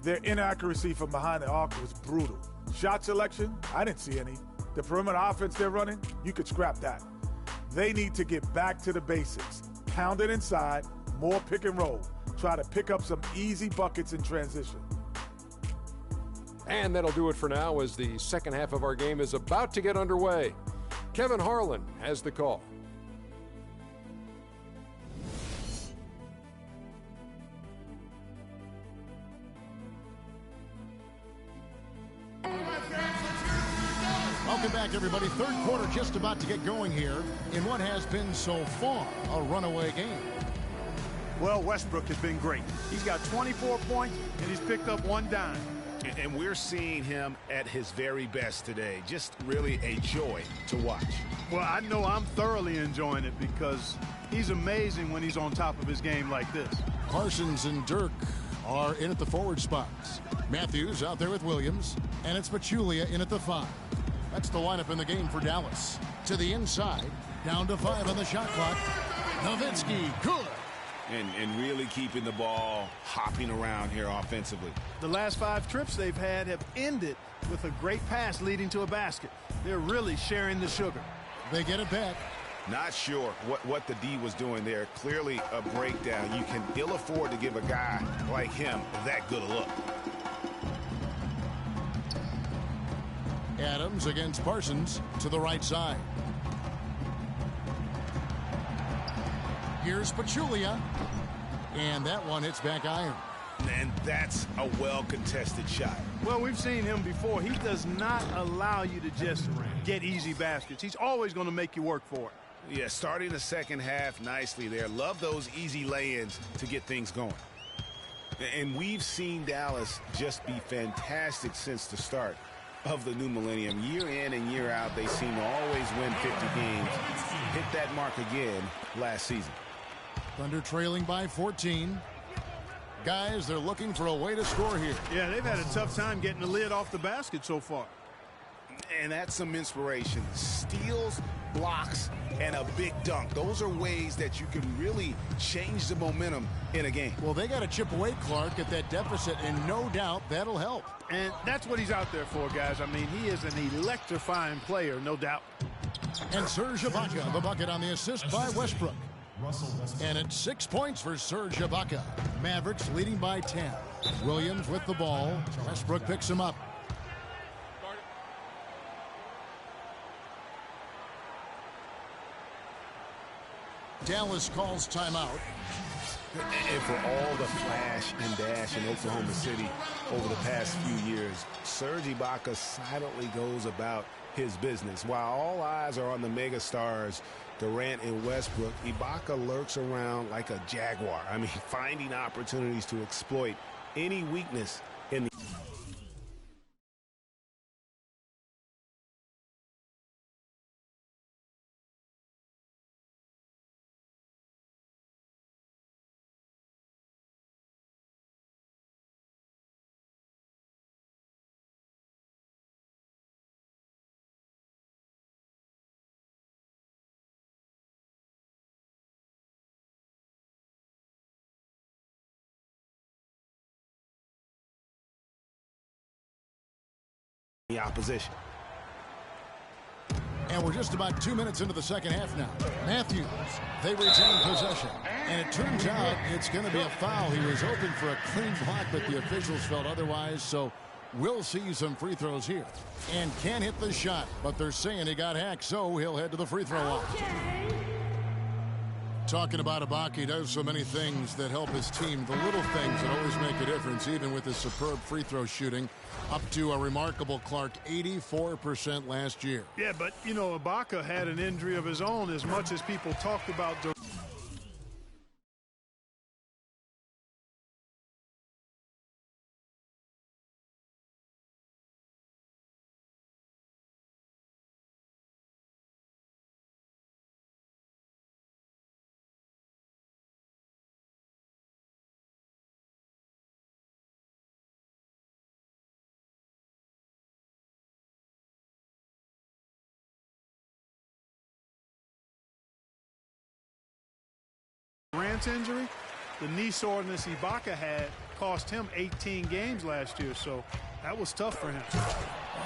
Their inaccuracy from behind the arc was brutal. Shot selection, I didn't see any. The perimeter offense they're running, you could scrap that. They need to get back to the basics. Pound it inside, more pick and roll. Try to pick up some easy buckets in transition. And that'll do it for now as the second half of our game is about to get underway. Kevin Harlan has the call. Welcome back, everybody. Third quarter just about to get going here in what has been so far a runaway game. Well, Westbrook has been great. He's got 24 points, and he's picked up 1 dime. And we're seeing him at his very best today. Just really a joy to watch. Well, I know I'm thoroughly enjoying it because he's amazing when he's on top of his game like this. Parsons and Dirk are in at the forward spots. Matthews out there with Williams, and it's Pachulia in at the 5. That's the lineup in the game for Dallas. To the inside, down to 5 on the shot clock. Nowitzki, good. And really keeping the ball hopping around here offensively. The last 5 trips they've had have ended with a great pass leading to a basket. They're really sharing the sugar. They get it back. Not sure what the D was doing there. Clearly a breakdown. You can ill afford to give a guy like him that good a look. Adams against Parsons to the right side. Here's Pachulia. And that one hits back iron. And that's a well-contested shot. Well, we've seen him before. He does not allow you to just get easy baskets. He's always going to make you work for it. Yeah, starting the second half nicely there. Love those easy lay-ins to get things going. And we've seen Dallas just be fantastic since the start of the new millennium. Year in and year out, they seem to always win 50 games. Hit that mark again last season. Thunder trailing by 14. Guys, they're looking for a way to score here. Yeah, they've had a tough time getting the lid off the basket so far. And that's some inspiration. Steals, blocks, and a big dunk. Those are ways that you can really change the momentum in a game. Well, they got to chip away, Clark, at that deficit, and no doubt that'll help. And that's what he's out there for, guys. I mean, he is an electrifying player, no doubt. And Serge Ibaka, the bucket on the assist by Westbrook. And it's 6 points for Serge Ibaka. Mavericks leading by 10. Williams with the ball. Westbrook picks him up. Dallas calls timeout. And for all the flash and dash in Oklahoma City over the past few years, Serge Ibaka silently goes about his business. While all eyes are on the mega stars, Durant and Westbrook, Ibaka lurks around like a jaguar. I mean, finding opportunities to exploit any weakness in the... the opposition. And we're just about 2 minutes into the second half now. Matthews, they retain possession. And it turns out it's going to be a foul. He was hoping for a clean block, but the officials felt otherwise. So we'll see some free throws here. And can't hit the shot, but they're saying he got hacked, so he'll head to the free throw line. Talking about Ibaka, he does so many things that help his team. The little things that always make a difference, even with his superb free throw shooting. Up to a remarkable, Clark, 84% last year. Yeah, but, you know, Ibaka had an injury of his own as much as people talked about. Durant's injury, the knee soreness Ibaka had cost him 18 games last year, so that was tough for him.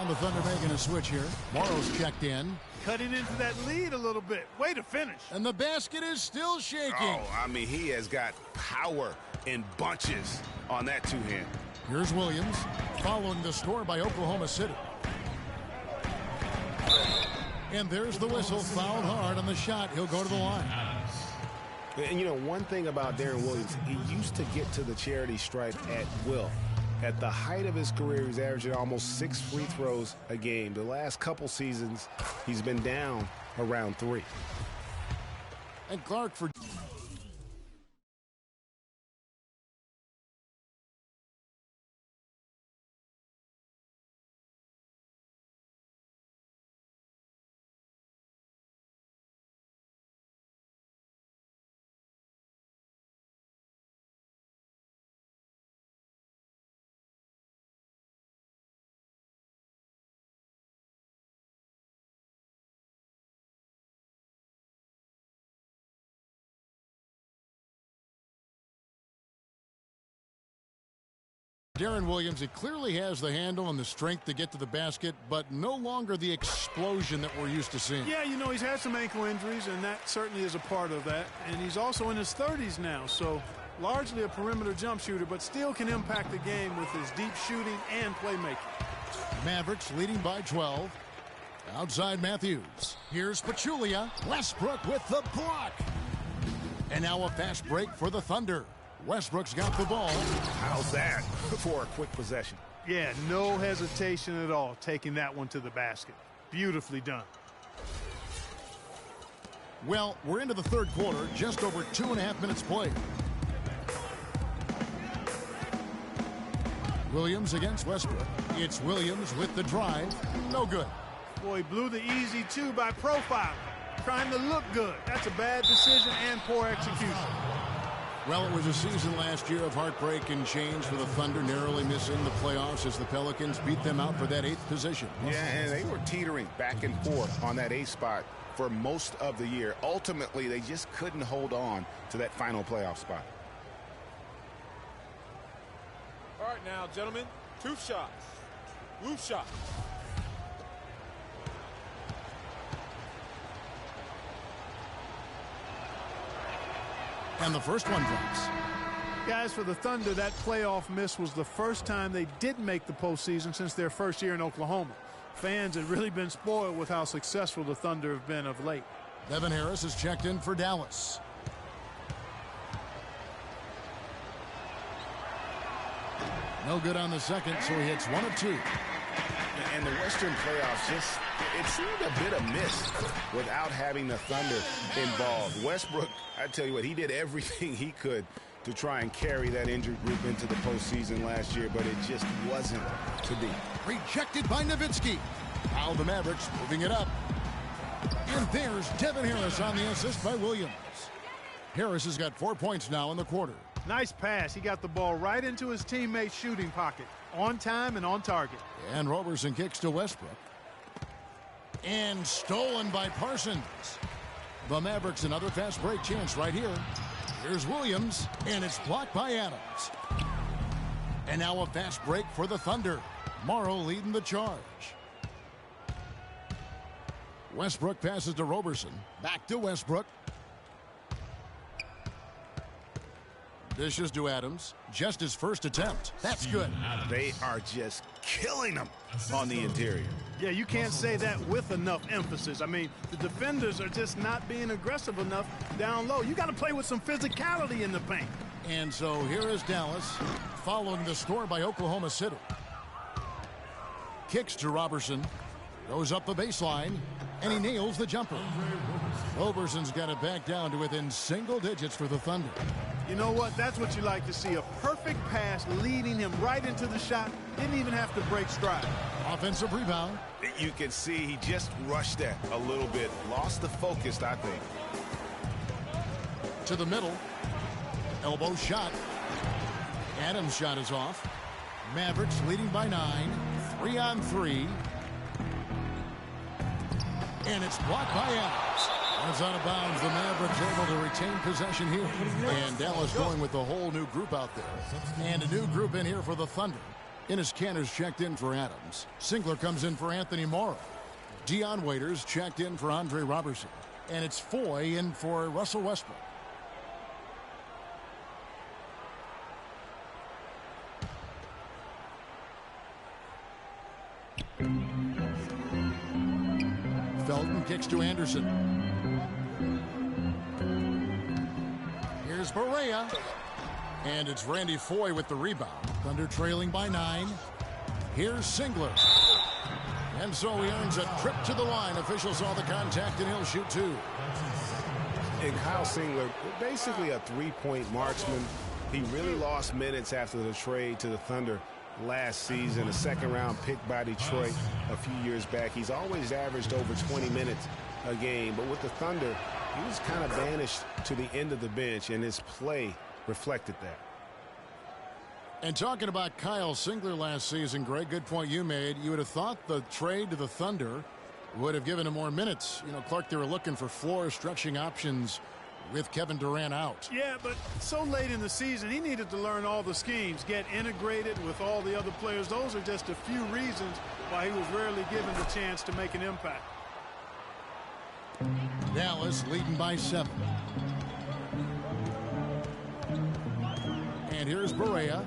And the Thunder making a switch here. Morrow's checked in. Cutting into that lead a little bit. Way to finish. And the basket is still shaking. Oh, I mean, he has got power in bunches on that two-hand. Here's Williams following the score by Oklahoma City. And there's the whistle. Fouled hard on the shot. He'll go to the line. And, you know, one thing about Darren Williams, he used to get to the charity stripe at will. At the height of his career, he's averaging almost 6 free throws a game. The last couple seasons, he's been down around 3. And Clark for... Darren Williams, it clearly has the handle and the strength to get to the basket, but no longer the explosion that we're used to seeing. Yeah, you know, he's had some ankle injuries, and that certainly is a part of that. And he's also in his 30s now, so largely a perimeter jump shooter, but still can impact the game with his deep shooting and playmaking. Mavericks leading by 12. Outside Matthews. Here's Pachulia. Westbrook with the block. And now a fast break for the Thunder. Westbrook's got the ball. How's that for a quick possession? Yeah, no hesitation at all taking that one to the basket. Beautifully done. Well, we're into the third quarter, just over 2.5 minutes played. Williams against Westbrook. It's Williams with the drive. No good. Boy, he blew the easy 2 by profile. Trying to look good. That's a bad decision and poor execution. Well, it was a season last year of heartbreak and change for the Thunder, narrowly missing the playoffs as the Pelicans beat them out for that 8th position. Yeah, and they were teetering back and forth on that 8th spot for most of the year. Ultimately, they just couldn't hold on to that final playoff spot. All right, now, gentlemen, 2 shots. Loose shot. And the first one drops. Guys, for the Thunder, that playoff miss was the first time they didn't make the postseason since their first year in Oklahoma. Fans have really been spoiled with how successful the Thunder have been of late. Devin Harris is checked in for Dallas. No good on the second, so he hits 1 of 2. And the Western playoffs it seemed a bit amiss without having the Thunder involved. Westbrook, I tell you what, he did everything he could to try and carry that injured group into the postseason last year, but it just wasn't to be. Rejected by Nowitzki. Now the Mavericks moving it up. And there's Devin Harris on the assist by Williams. Harris has got 4 points now in the quarter. Nice pass. He got the ball right into his teammate's shooting pocket. On time and on target. And Roberson kicks to Westbrook. And stolen by Parsons. The Mavericks another fast break chance right here. Here's Williams, and it's blocked by Adams. And now a fast break for the Thunder. Morrow leading the charge. Westbrook passes to Roberson. Back to Westbrook. Dishes to Adams. Just his first attempt. That's good. They are just killing them on the interior. Yeah, you can't say that with enough emphasis. I mean, the defenders are just not being aggressive enough down low. You got to play with some physicality in the paint. And so here is Dallas following the score by Oklahoma City. Kicks to Robertson. Goes up the baseline. And he nails the jumper. Roberson's got it back down to within single digits for the Thunder. You know what? That's what you like to see. A perfect pass leading him right into the shot. Didn't even have to break stride. Offensive rebound. You can see he just rushed that a little bit. Lost the focus, I think. To the middle. Elbow shot. Adams' shot is off. Mavericks leading by 9. 3-on-3. And it's blocked by Adams. And it's out of bounds. The Mavericks able to retain possession here. And Dallas going with the whole new group out there. And a new group in here for the Thunder. Enes Kanter's checked in for Adams. Singler comes in for Anthony Morrow. Dion Waiters checked in for Andre Robertson. And it's Foy in for Russell Westbrook. Felton kicks to Anderson. Here's Barea. And it's Randy Foy with the rebound. Thunder trailing by 9. Here's Singler. And so he earns a trip to the line. Officials saw the contact and he'll shoot 2. And Kyle Singler, basically a three-point marksman. He really lost minutes after the trade to the Thunder last season, a second-round pick by Detroit a few years back. He's always averaged over 20 minutes a game, but with the Thunder, he was kind of banished to the end of the bench, and his play reflected that. And talking about Kyle Singler last season, Greg, good point you made. You would have thought the trade to the Thunder would have given him more minutes. You know, Clark, they were looking for floor stretching options with Kevin Durant out. Yeah, but so late in the season, he needed to learn all the schemes, get integrated with all the other players. Those are just a few reasons why he was rarely given the chance to make an impact. Dallas leading by 7. And here's Barea.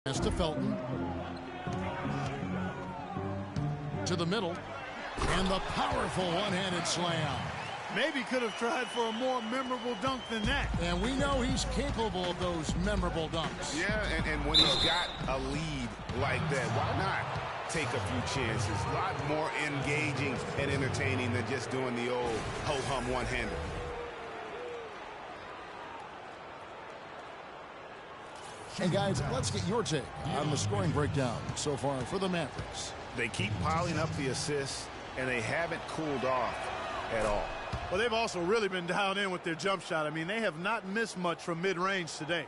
Pass to Felton. To the middle. And the powerful one-handed slam. Maybe could have tried for a more memorable dunk than that. And we know he's capable of those memorable dunks. Yeah, and when he's got a lead like that, why not take a few chances? A lot more engaging and entertaining than just doing the old ho-hum one-hander. And guys, let's get your take on the scoring breakdown so far for the Mavericks. They keep piling up the assists, and they haven't cooled off at all. Well, they've also really been dialed in with their jump shot. I mean, they have not missed much from mid-range today.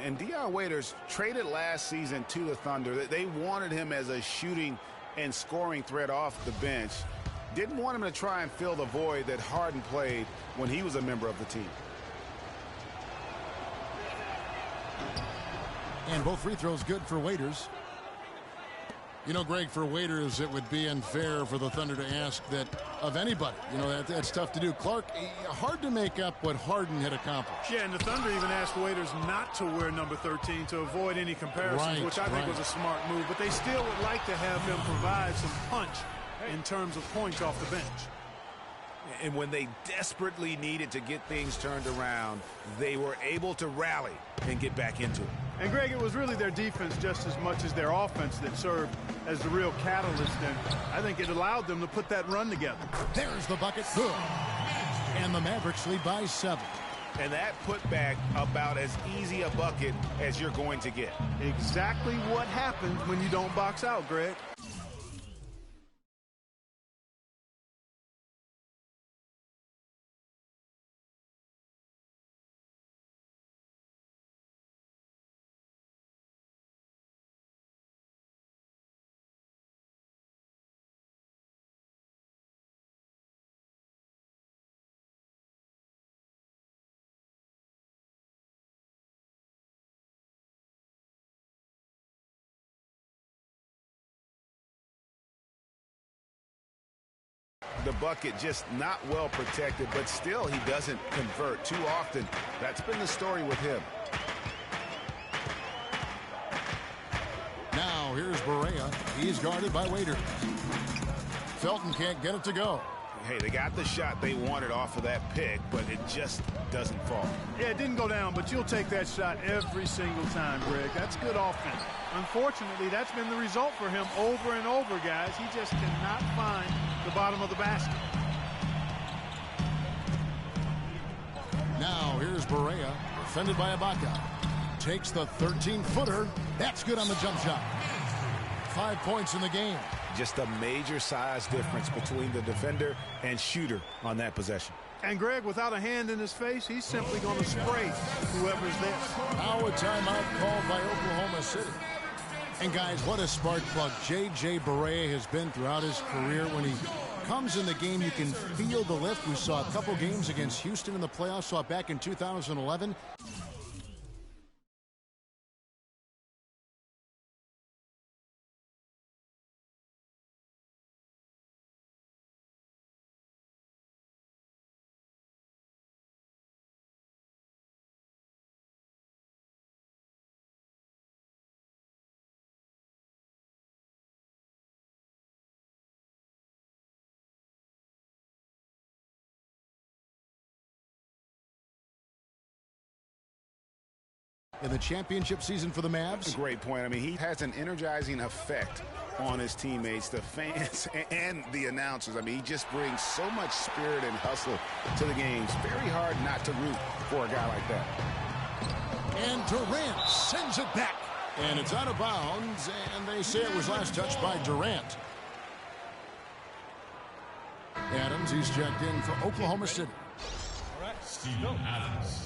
And Dion Waiters traded last season to the Thunder. They wanted him as a shooting and scoring threat off the bench. Didn't want him to try and fill the void that Harden played when he was a member of the team. And both free throws good for Waiters. You know, Greg, for Waiters, it would be unfair for the Thunder to ask that of anybody. You know, that's tough to do. Clark, hard to make up what Harden had accomplished. Yeah, and the Thunder even asked Waiters not to wear number 13 to avoid any comparisons, which I think was a smart move. But they still would like to have him provide some punch in terms of points off the bench. And when they desperately needed to get things turned around, they were able to rally and get back into it. And, Greg, it was really their defense just as much as their offense that served as the real catalyst. And I think it allowed them to put that run together. There's the bucket. Good. And the Mavericks lead by 7. And that put back about as easy a bucket as you're going to get. Exactly what happens when you don't box out, Greg. the bucket just not well protected, but still he doesn't convert too often. That's been the story with him. Now here's Barea. He's guarded by Waiters. Felton can't get it to go. Hey, they got the shot they wanted off of that pick, but it just doesn't fall. Yeah, it didn't go down, but you'll take that shot every single time, Greg. That's good offense. Unfortunately, that's been the result for him over and over, guys. He just cannot find the bottom of the basket. Now here's Barea, defended by Ibaka. Takes the 13-footer. That's good on the jump shot. 5 points in the game. Just a major size difference between the defender and shooter on that possession. And Greg, without a hand in his face, he's simply going to spray whoever's there. Now a timeout called by Oklahoma City. And guys, what a spark plug J.J. Barea has been throughout his career. When he comes in the game, you can feel the lift. We saw a couple games against Houston in the playoffs, saw it back in 2011. In the championship season for the Mavs. Great point. I mean, he has an energizing effect on his teammates, the fans, and the announcers. I mean, he just brings so much spirit and hustle to the games. Very hard not to root for a guy like that. And Durant sends it back. And it's out of bounds, and they say it was last touched by Durant. Adams, he's checked in for Oklahoma City. All right, Steven Adams.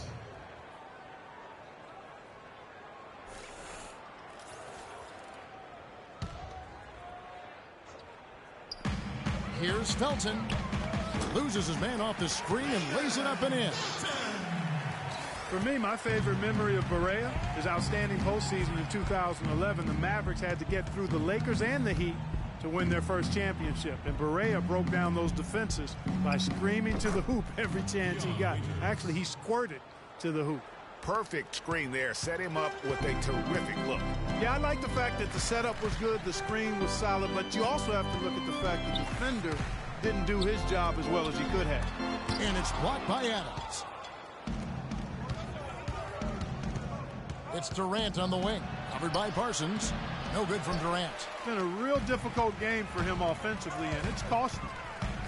Here's Felton. Loses his man off the screen and lays it up and in. For me, my favorite memory of Barea, his outstanding postseason in 2011. The Mavericks had to get through the Lakers and the Heat to win their first championship. And Barea broke down those defenses by screaming to the hoop every chance he got. Actually, he squirted to the hoop. Perfect screen there. Set him up with a terrific look. Yeah, I like the fact that the setup was good, the screen was solid, but you also have to look at the fact the defender didn't do his job as well as he could have. And it's blocked by Adams. It's Durant on the wing, covered by Parsons. No good from Durant. It's been a real difficult game for him offensively, and it's costing.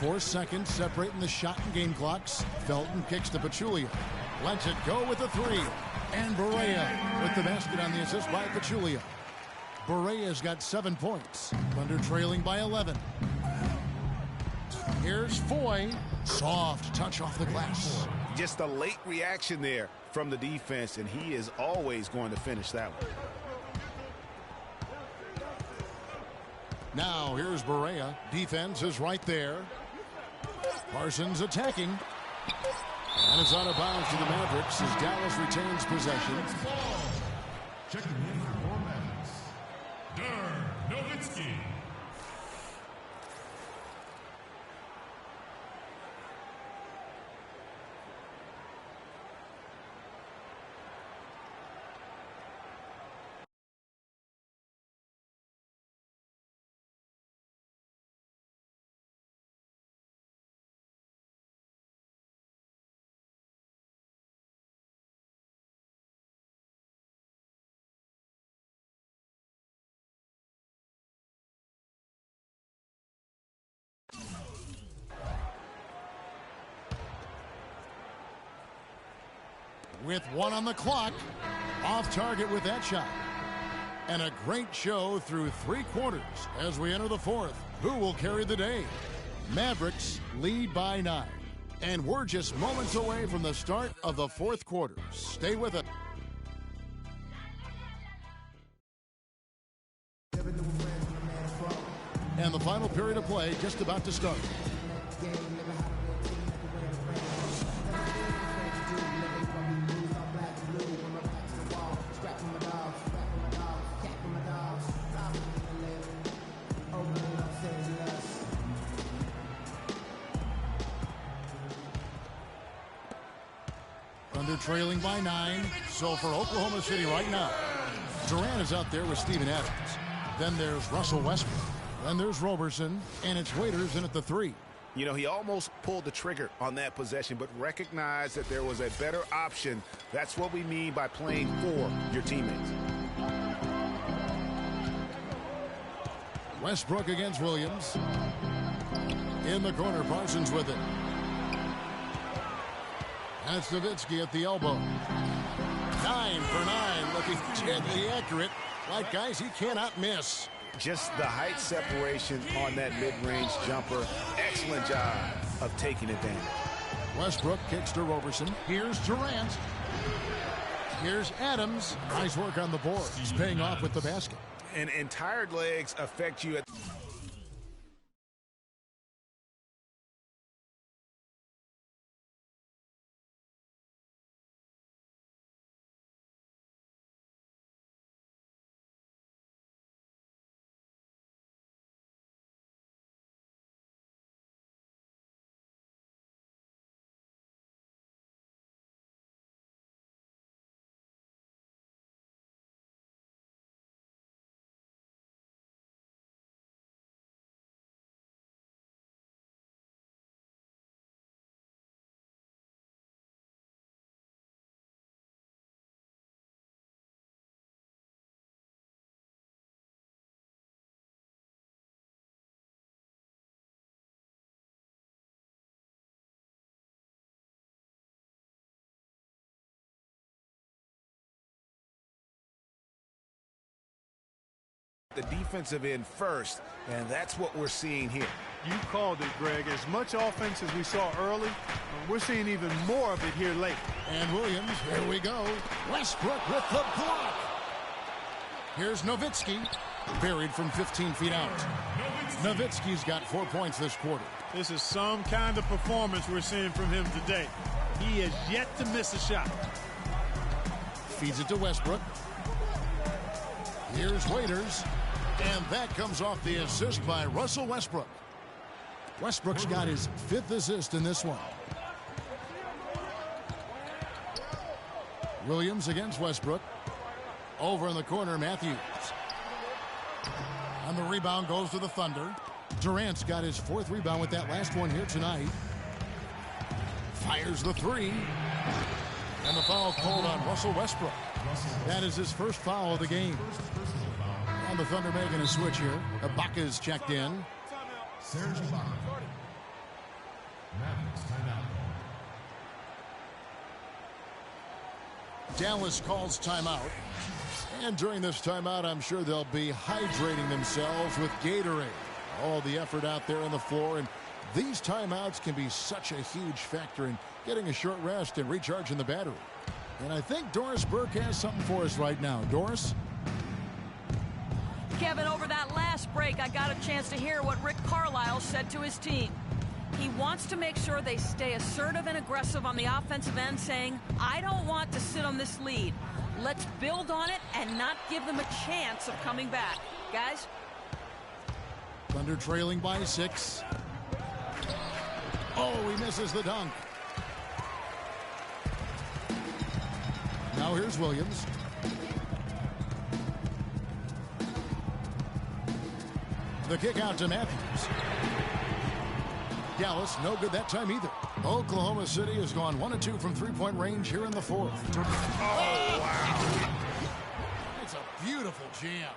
4 seconds separating the shot and game clocks. Felton kicks to Pachulia. Lets it go with the three. And Barea with the basket on the assist by Pachulia. Barea's got 7 points. Thunder trailing by 11. Here's Foy. Soft touch off the glass. Just a late reaction there from the defense, and he is always going to finish that one. Now here's Barea. Defense is right there. Parsons attacking. And it's out of bounds to the Mavericks as Dallas retains possession. Checking in for Mavericks, Dirk Nowitzki. With 1 on the clock, off target with that shot. And a great show through 3 quarters as we enter the 4th. Who will carry the day? Mavericks lead by 9. And we're just moments away from the start of the 4th quarter. Stay with us. And the final period of play just about to start. Thunder trailing by 9. So for Oklahoma City right now, Durant is out there with Steven Adams. Then there's Russell Westbrook. Then there's Roberson. And it's Waiters in at the 3. You know, he almost pulled the trigger on that possession, but recognized that there was a better option. That's what we mean by playing for your teammates. Westbrook against Williams. In the corner, Parsons with it. That's Nowitzki at the elbow. 9 for 9, looking deadly accurate. Like, guys, he cannot miss. Just the height separation on that mid-range jumper. Excellent job of taking advantage. Westbrook kicks to Roberson. Here's Durant. Here's Adams. Nice work on the board. He's paying off with the basket. And tired legs affect you at the defensive end first, and that's what we're seeing here. You called it, Greg. As much offense as we saw early, we're seeing even more of it here late. And Williams, here we go. Westbrook with the block. Here's Nowitzki, buried from 15 feet out. Nowitzki's got 4 points this quarter. This is some kind of performance we're seeing from him today. He has yet to miss a shot. Feeds it to Westbrook. Here's Waiters. And that comes off the assist by Russell Westbrook. Westbrook's got his 5th assist in this one. Williams against Westbrook. Over in the corner, Matthews. And the rebound goes to the Thunder. Durant's got his 4th rebound with that last one here tonight. Fires the 3. And the foul called on Russell Westbrook. That is his first foul of the game. And the Thunder making a switch here. Ibaka's checked in. Serge Ibaka. Mavericks timeout. Dallas calls timeout. And during this timeout, I'm sure they'll be hydrating themselves with Gatorade. All the effort out there on the floor. And these timeouts can be such a huge factor in getting a short rest and recharging the battery. And I think Doris Burke has something for us right now. Doris? Kevin, over that last break, I got a chance to hear what Rick Carlisle said to his team. He wants to make sure they stay assertive and aggressive on the offensive end, saying, I don't want to sit on this lead. Let's build on it and not give them a chance of coming back. Guys? Thunder trailing by 6. Oh, he misses the dunk. Now here's Williams. The kick out to Matthews. Dallas, no good that time either. Oklahoma City has gone 1 of 2 from 3-point range here in the 4th. Oh, wow. It's a beautiful jam.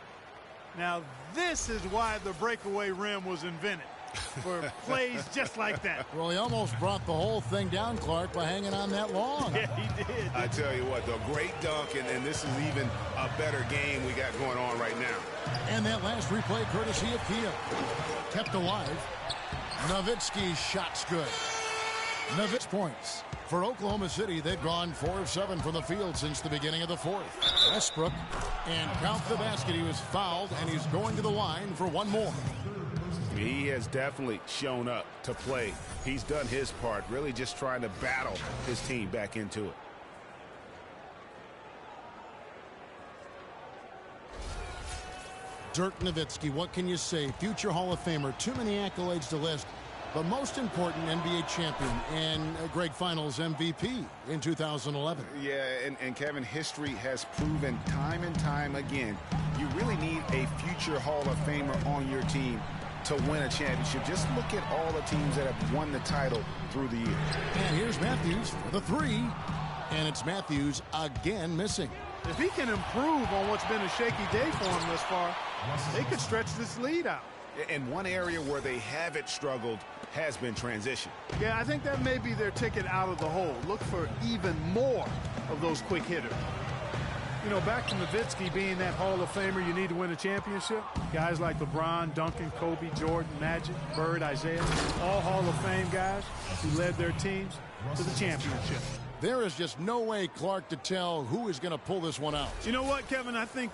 Now, this is why the breakaway rim was invented. For plays just like that. Well, he almost brought the whole thing down, Clark, by hanging on that long. Yeah, he did. I tell you what, though, great dunk, and this is even a better game we got going on right now. And that last replay courtesy of Kia. Kept alive. Nowitzki's shot's good. Nowitzki points. For Oklahoma City, they've gone 4 of 7 from the field since the beginning of the 4th. Westbrook, and count the basket. He was fouled, and he's going to the line for one more. He has definitely shown up to play. He's done his part, really just trying to battle his team back into it. Dirk Nowitzki, what can you say? Future Hall of Famer. Too many accolades to list. the most important NBA champion and Greg Finals MVP in 2011. Yeah, and Kevin, history has proven time and time again, you really need a future Hall of Famer on your team to win a championship. Just look at all the teams that have won the title through the years. And here's Matthews for the three. And it's Matthews again missing. If he can improve on what's been a shaky day for him thus far, they could stretch this lead out. And one area where they haven't struggled has been transition. Yeah, I think that may be their ticket out of the hole. Look for even more of those quick hitters. You know, back to Nowitzki being that Hall of Famer you need to win a championship. Guys like LeBron, Duncan, Kobe, Jordan, Magic, Bird, Isaiah, all Hall of Fame guys who led their teams to the championship. There is just no way, Clark, to tell who is going to pull this one out. You know what, Kevin? I think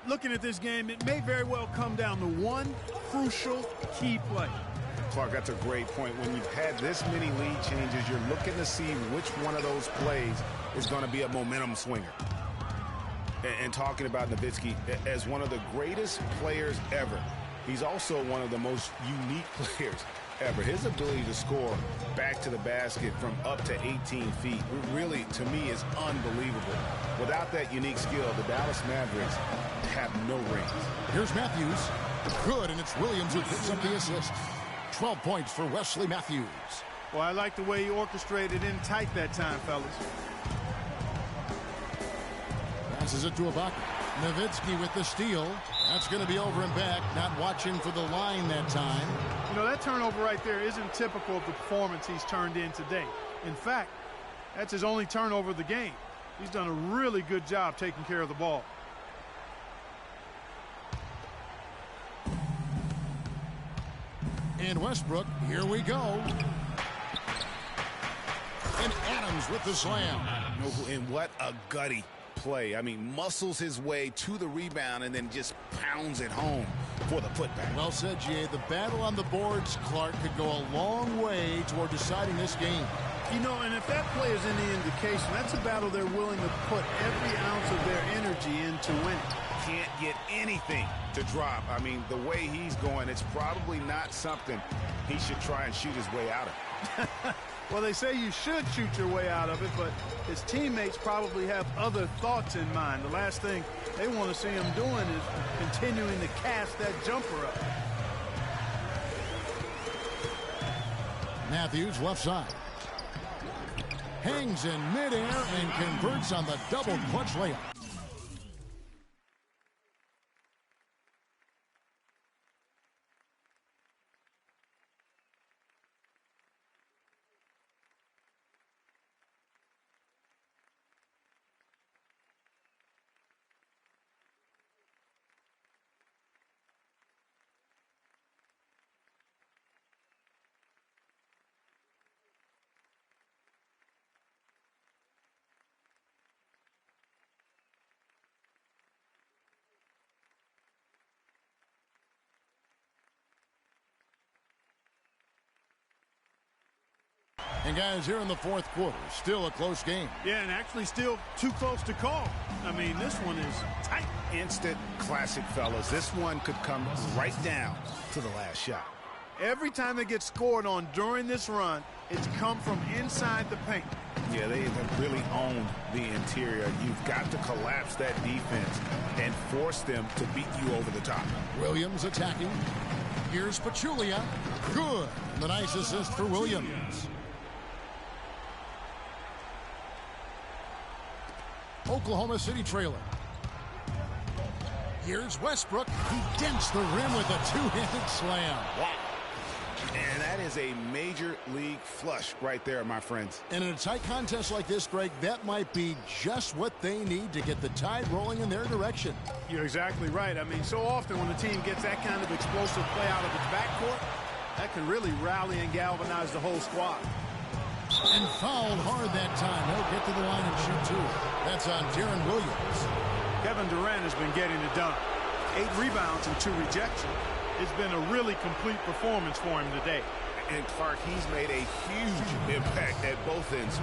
looking at this game, it may very well come down to one crucial key play. Clark, that's a great point. When you've had this many lead changes, you're looking to see which one of those plays is going to be a momentum swinger. And talking about Nowitzki, as one of the greatest players ever, he's also one of the most unique players ever. His ability to score back to the basket from up to 18 feet really, to me, is unbelievable. Without that unique skill, the Dallas Mavericks have no rings. Here's Matthews. Good, and it's Williams who picks up the assist. 12 points for Wesley Matthews. Well, I like the way he orchestrated in tight that time, fellas. Passes it to Ibaka. Nowitzki with the steal. That's going to be over and back. Not watching for the line that time. You know, that turnover right there isn't typical of the performance he's turned in today. In fact, that's his only turnover of the game. He's done a really good job taking care of the ball. And Westbrook, here we go. And Adams with the slam. And what a gutty play. I mean, muscles his way to the rebound and then just pounds it home for the putback. Well said, G.A. The battle on the boards, Clark, could go a long way toward deciding this game. You know, and if that play is any indication, that's a battle they're willing to put every ounce of their energy into winning. Can't get anything to drop. I mean, the way he's going, it's probably not something he should try and shoot his way out of. Well, they say you should shoot your way out of it, but his teammates probably have other thoughts in mind. The last thing they want to see him doing is continuing to cast that jumper up. Matthews left side. Hangs in midair and converts on the double clutch layup. And guys, here in the fourth quarter, still a close game. Yeah, and actually still too close to call. I mean, this one is tight. Instant classic, fellas. This one could come right down to the last shot. Every time they get scored on during this run, it's come from inside the paint. Yeah, they have really owned the interior. You've got to collapse that defense and force them to beat you over the top. Williams attacking. Here's Pachulia. Good. The nice assist for Williams. Oklahoma City trailing. Here's Westbrook. He dents the rim with a two-handed slam. Wow. And that is a major league flush right there, my friends. And in a tight contest like this, Greg, that might be just what they need to get the tide rolling in their direction. You're exactly right. I mean, so often when a team gets that kind of explosive play out of its backcourt, that can really rally and galvanize the whole squad. And fouled hard that time. He'll get to the line and shoot two. That's on Deron Williams. Kevin Durant has been getting it done. 8 rebounds and 2 rejections. It's been a really complete performance for him today. And Clark, he's made a huge impact at both ends.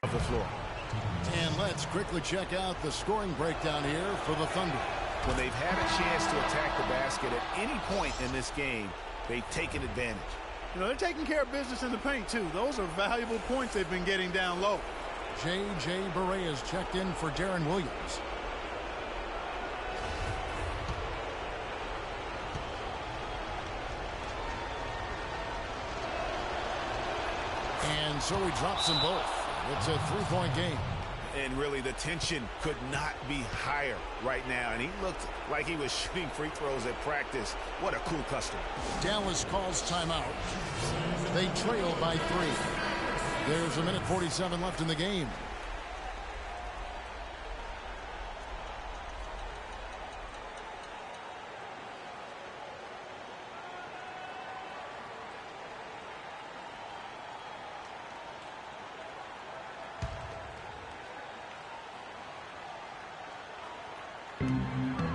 of the floor. And let's quickly check out the scoring breakdown here for the Thunder. When they've had a chance to attack the basket at any point in this game, they've taken advantage. You know, they're taking care of business in the paint, too. Those are valuable points they've been getting down low. J.J. Barea is checked in for Darren Williams. And so he drops them both. It's a three-point game. And really, the tension could not be higher right now. And he looked like he was shooting free throws at practice. What a cool customer. Dallas calls timeout. They trail by 3. There's 1:47 left in the game.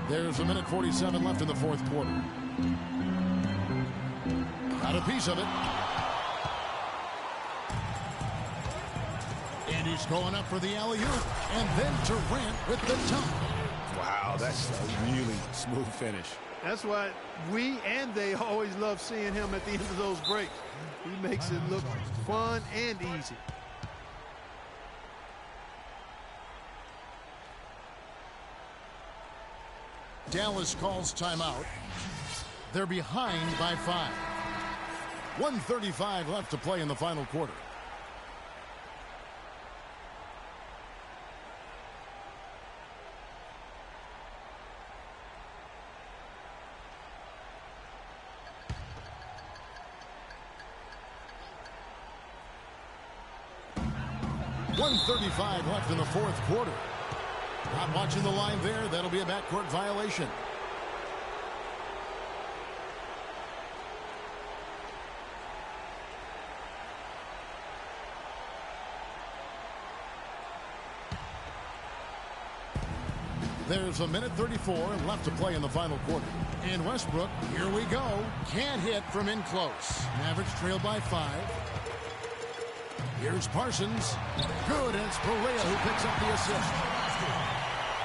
There's 1:47 left in the fourth quarter. Got a piece of it. And he's going up for the alley-oop. And then Durant with the dunk. Wow, that's a really smooth finish. That's why we and they always love seeing him at the end of those breaks. He makes it look fun and easy. Dallas calls timeout. They're behind by 5. 1:35 left to play in the final quarter. .135 left in the fourth quarter. Not watching the line there. That'll be a backcourt violation. There's 1:34 left to play in the final quarter. And Westbrook, here we go. Can't hit from in close. Mavericks trail by 5. Here's Parsons. Good, and it's Barea who picks up the assist.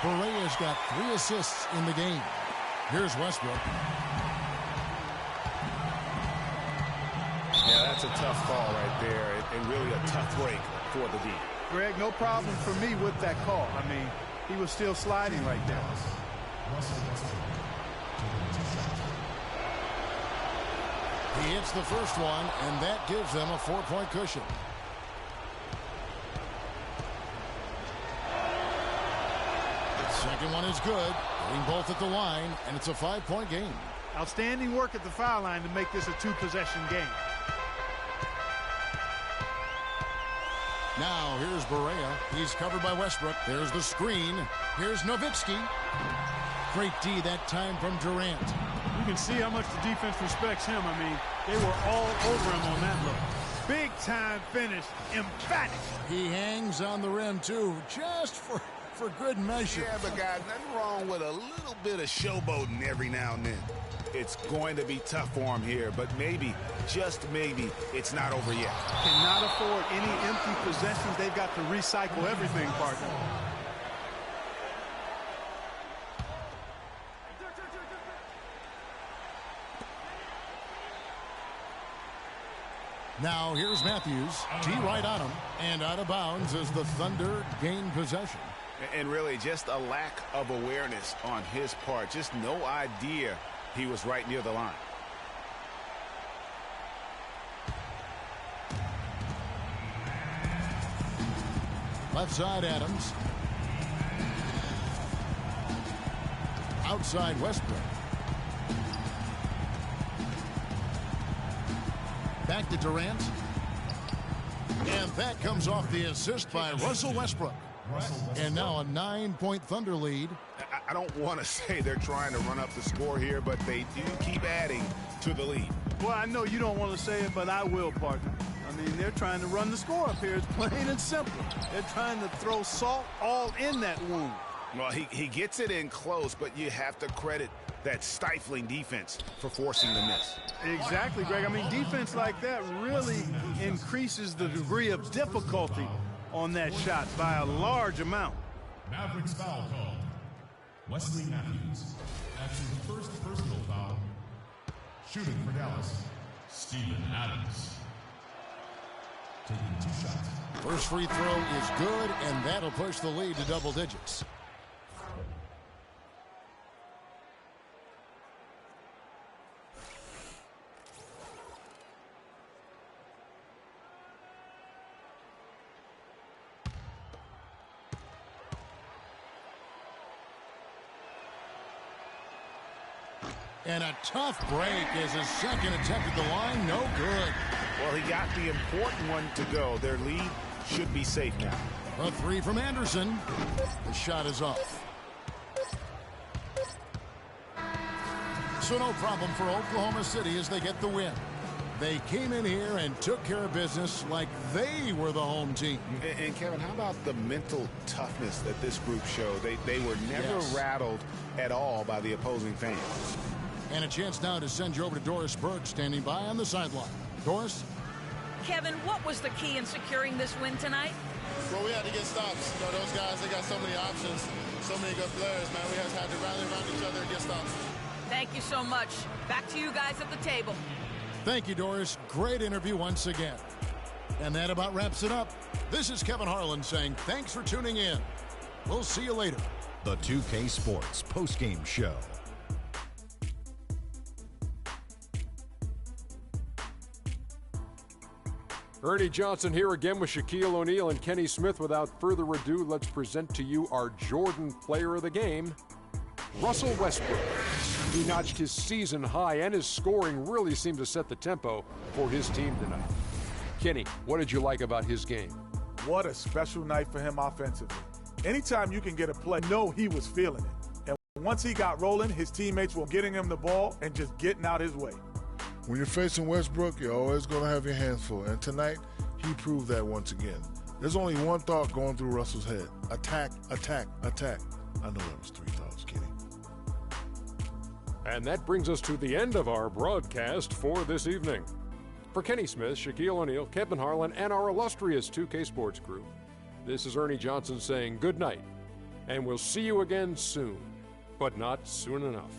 Barea's got 3 assists in the game. Here's Westbrook. Yeah, that's a tough call right there, and really a tough break for the D. Greg, no problem for me with that call. I mean, he was still sliding right there. He hits the first one, and that gives them a 4-point cushion. Second one is good. Getting both at the line, and it's a 5-point game. Outstanding work at the foul line to make this a 2-possession game. Now here's Barea. He's covered by Westbrook. There's the screen. Here's Nowitzki. Great D that time from Durant. You can see how much the defense respects him. I mean, they were all over him on that look. Big time finish. Emphatic. He hangs on the rim, too, just for good measure. Yeah, but guys, nothing wrong with a little bit of showboating every now and then. It's going to be tough for him here, but maybe, just maybe, it's not over yet. Cannot afford any empty possessions. They've got to recycle everything, partner. Now here's Matthews. T right on him, and out of bounds as the Thunder gain possession. And really just a lack of awareness on his part. Just no idea he was right near the line. Left side Adams. Outside Westbrook. Back to Durant. And that comes off the assist by Russell Westbrook. And now a 9-point Thunder lead. I don't want to say they're trying to run up the score here, but they do keep adding to the lead. Well, I know you don't want to say it, but I will, partner. I mean, they're trying to run the score up here. It's plain and simple. They're trying to throw salt all in that wound. Well, he gets it in close, but you have to credit that stifling defense for forcing the miss. Exactly, Greg. I mean, defense like that really increases the degree of difficulty on that shot by a large amount. Mavericks foul called. Wesley Matthews. That's his first personal foul. Shooting for Dallas, Steven Adams. Taking 2 shots. First free throw is good, and that'll push the lead to double digits. And a tough break as his second attempt at the line, no good. Well, he got the important one to go. Their lead should be safe now. A 3 from Anderson. The shot is off. So no problem for Oklahoma City as they get the win. They came in here and took care of business like they were the home team. And Kevin, how about the mental toughness that this group showed? They were never rattled at all by the opposing fans. And a chance now to send you over to Doris Burke, standing by on the sideline. Doris? Kevin, what was the key in securing this win tonight? Well, we had to get stops. You know, those guys, they got so many options, so many good players, man. We just had to rally around each other and get stops. Thank you so much. Back to you guys at the table. Thank you, Doris. Great interview once again. And that about wraps it up. This is Kevin Harlan saying thanks for tuning in. We'll see you later. The 2K Sports postgame show. Ernie Johnson here again with Shaquille O'Neal and Kenny Smith. Without further ado, let's present to you our Jordan Player of the Game, Russell Westbrook. He notched his season high, and his scoring really seemed to set the tempo for his team tonight. Kenny, what did you like about his game? What a special night for him offensively. Anytime you can get a play, know he was feeling it. And once he got rolling, his teammates were getting him the ball and just getting out his way. When you're facing Westbrook, you're always going to have your hands full. And tonight, he proved that once again. There's only one thought going through Russell's head. Attack, attack, attack. I know that was 3 thoughts, Kenny. And that brings us to the end of our broadcast for this evening. For Kenny Smith, Shaquille O'Neal, Kevin Harlan, and our illustrious 2K Sports crew, this is Ernie Johnson saying good night. And we'll see you again soon, but not soon enough.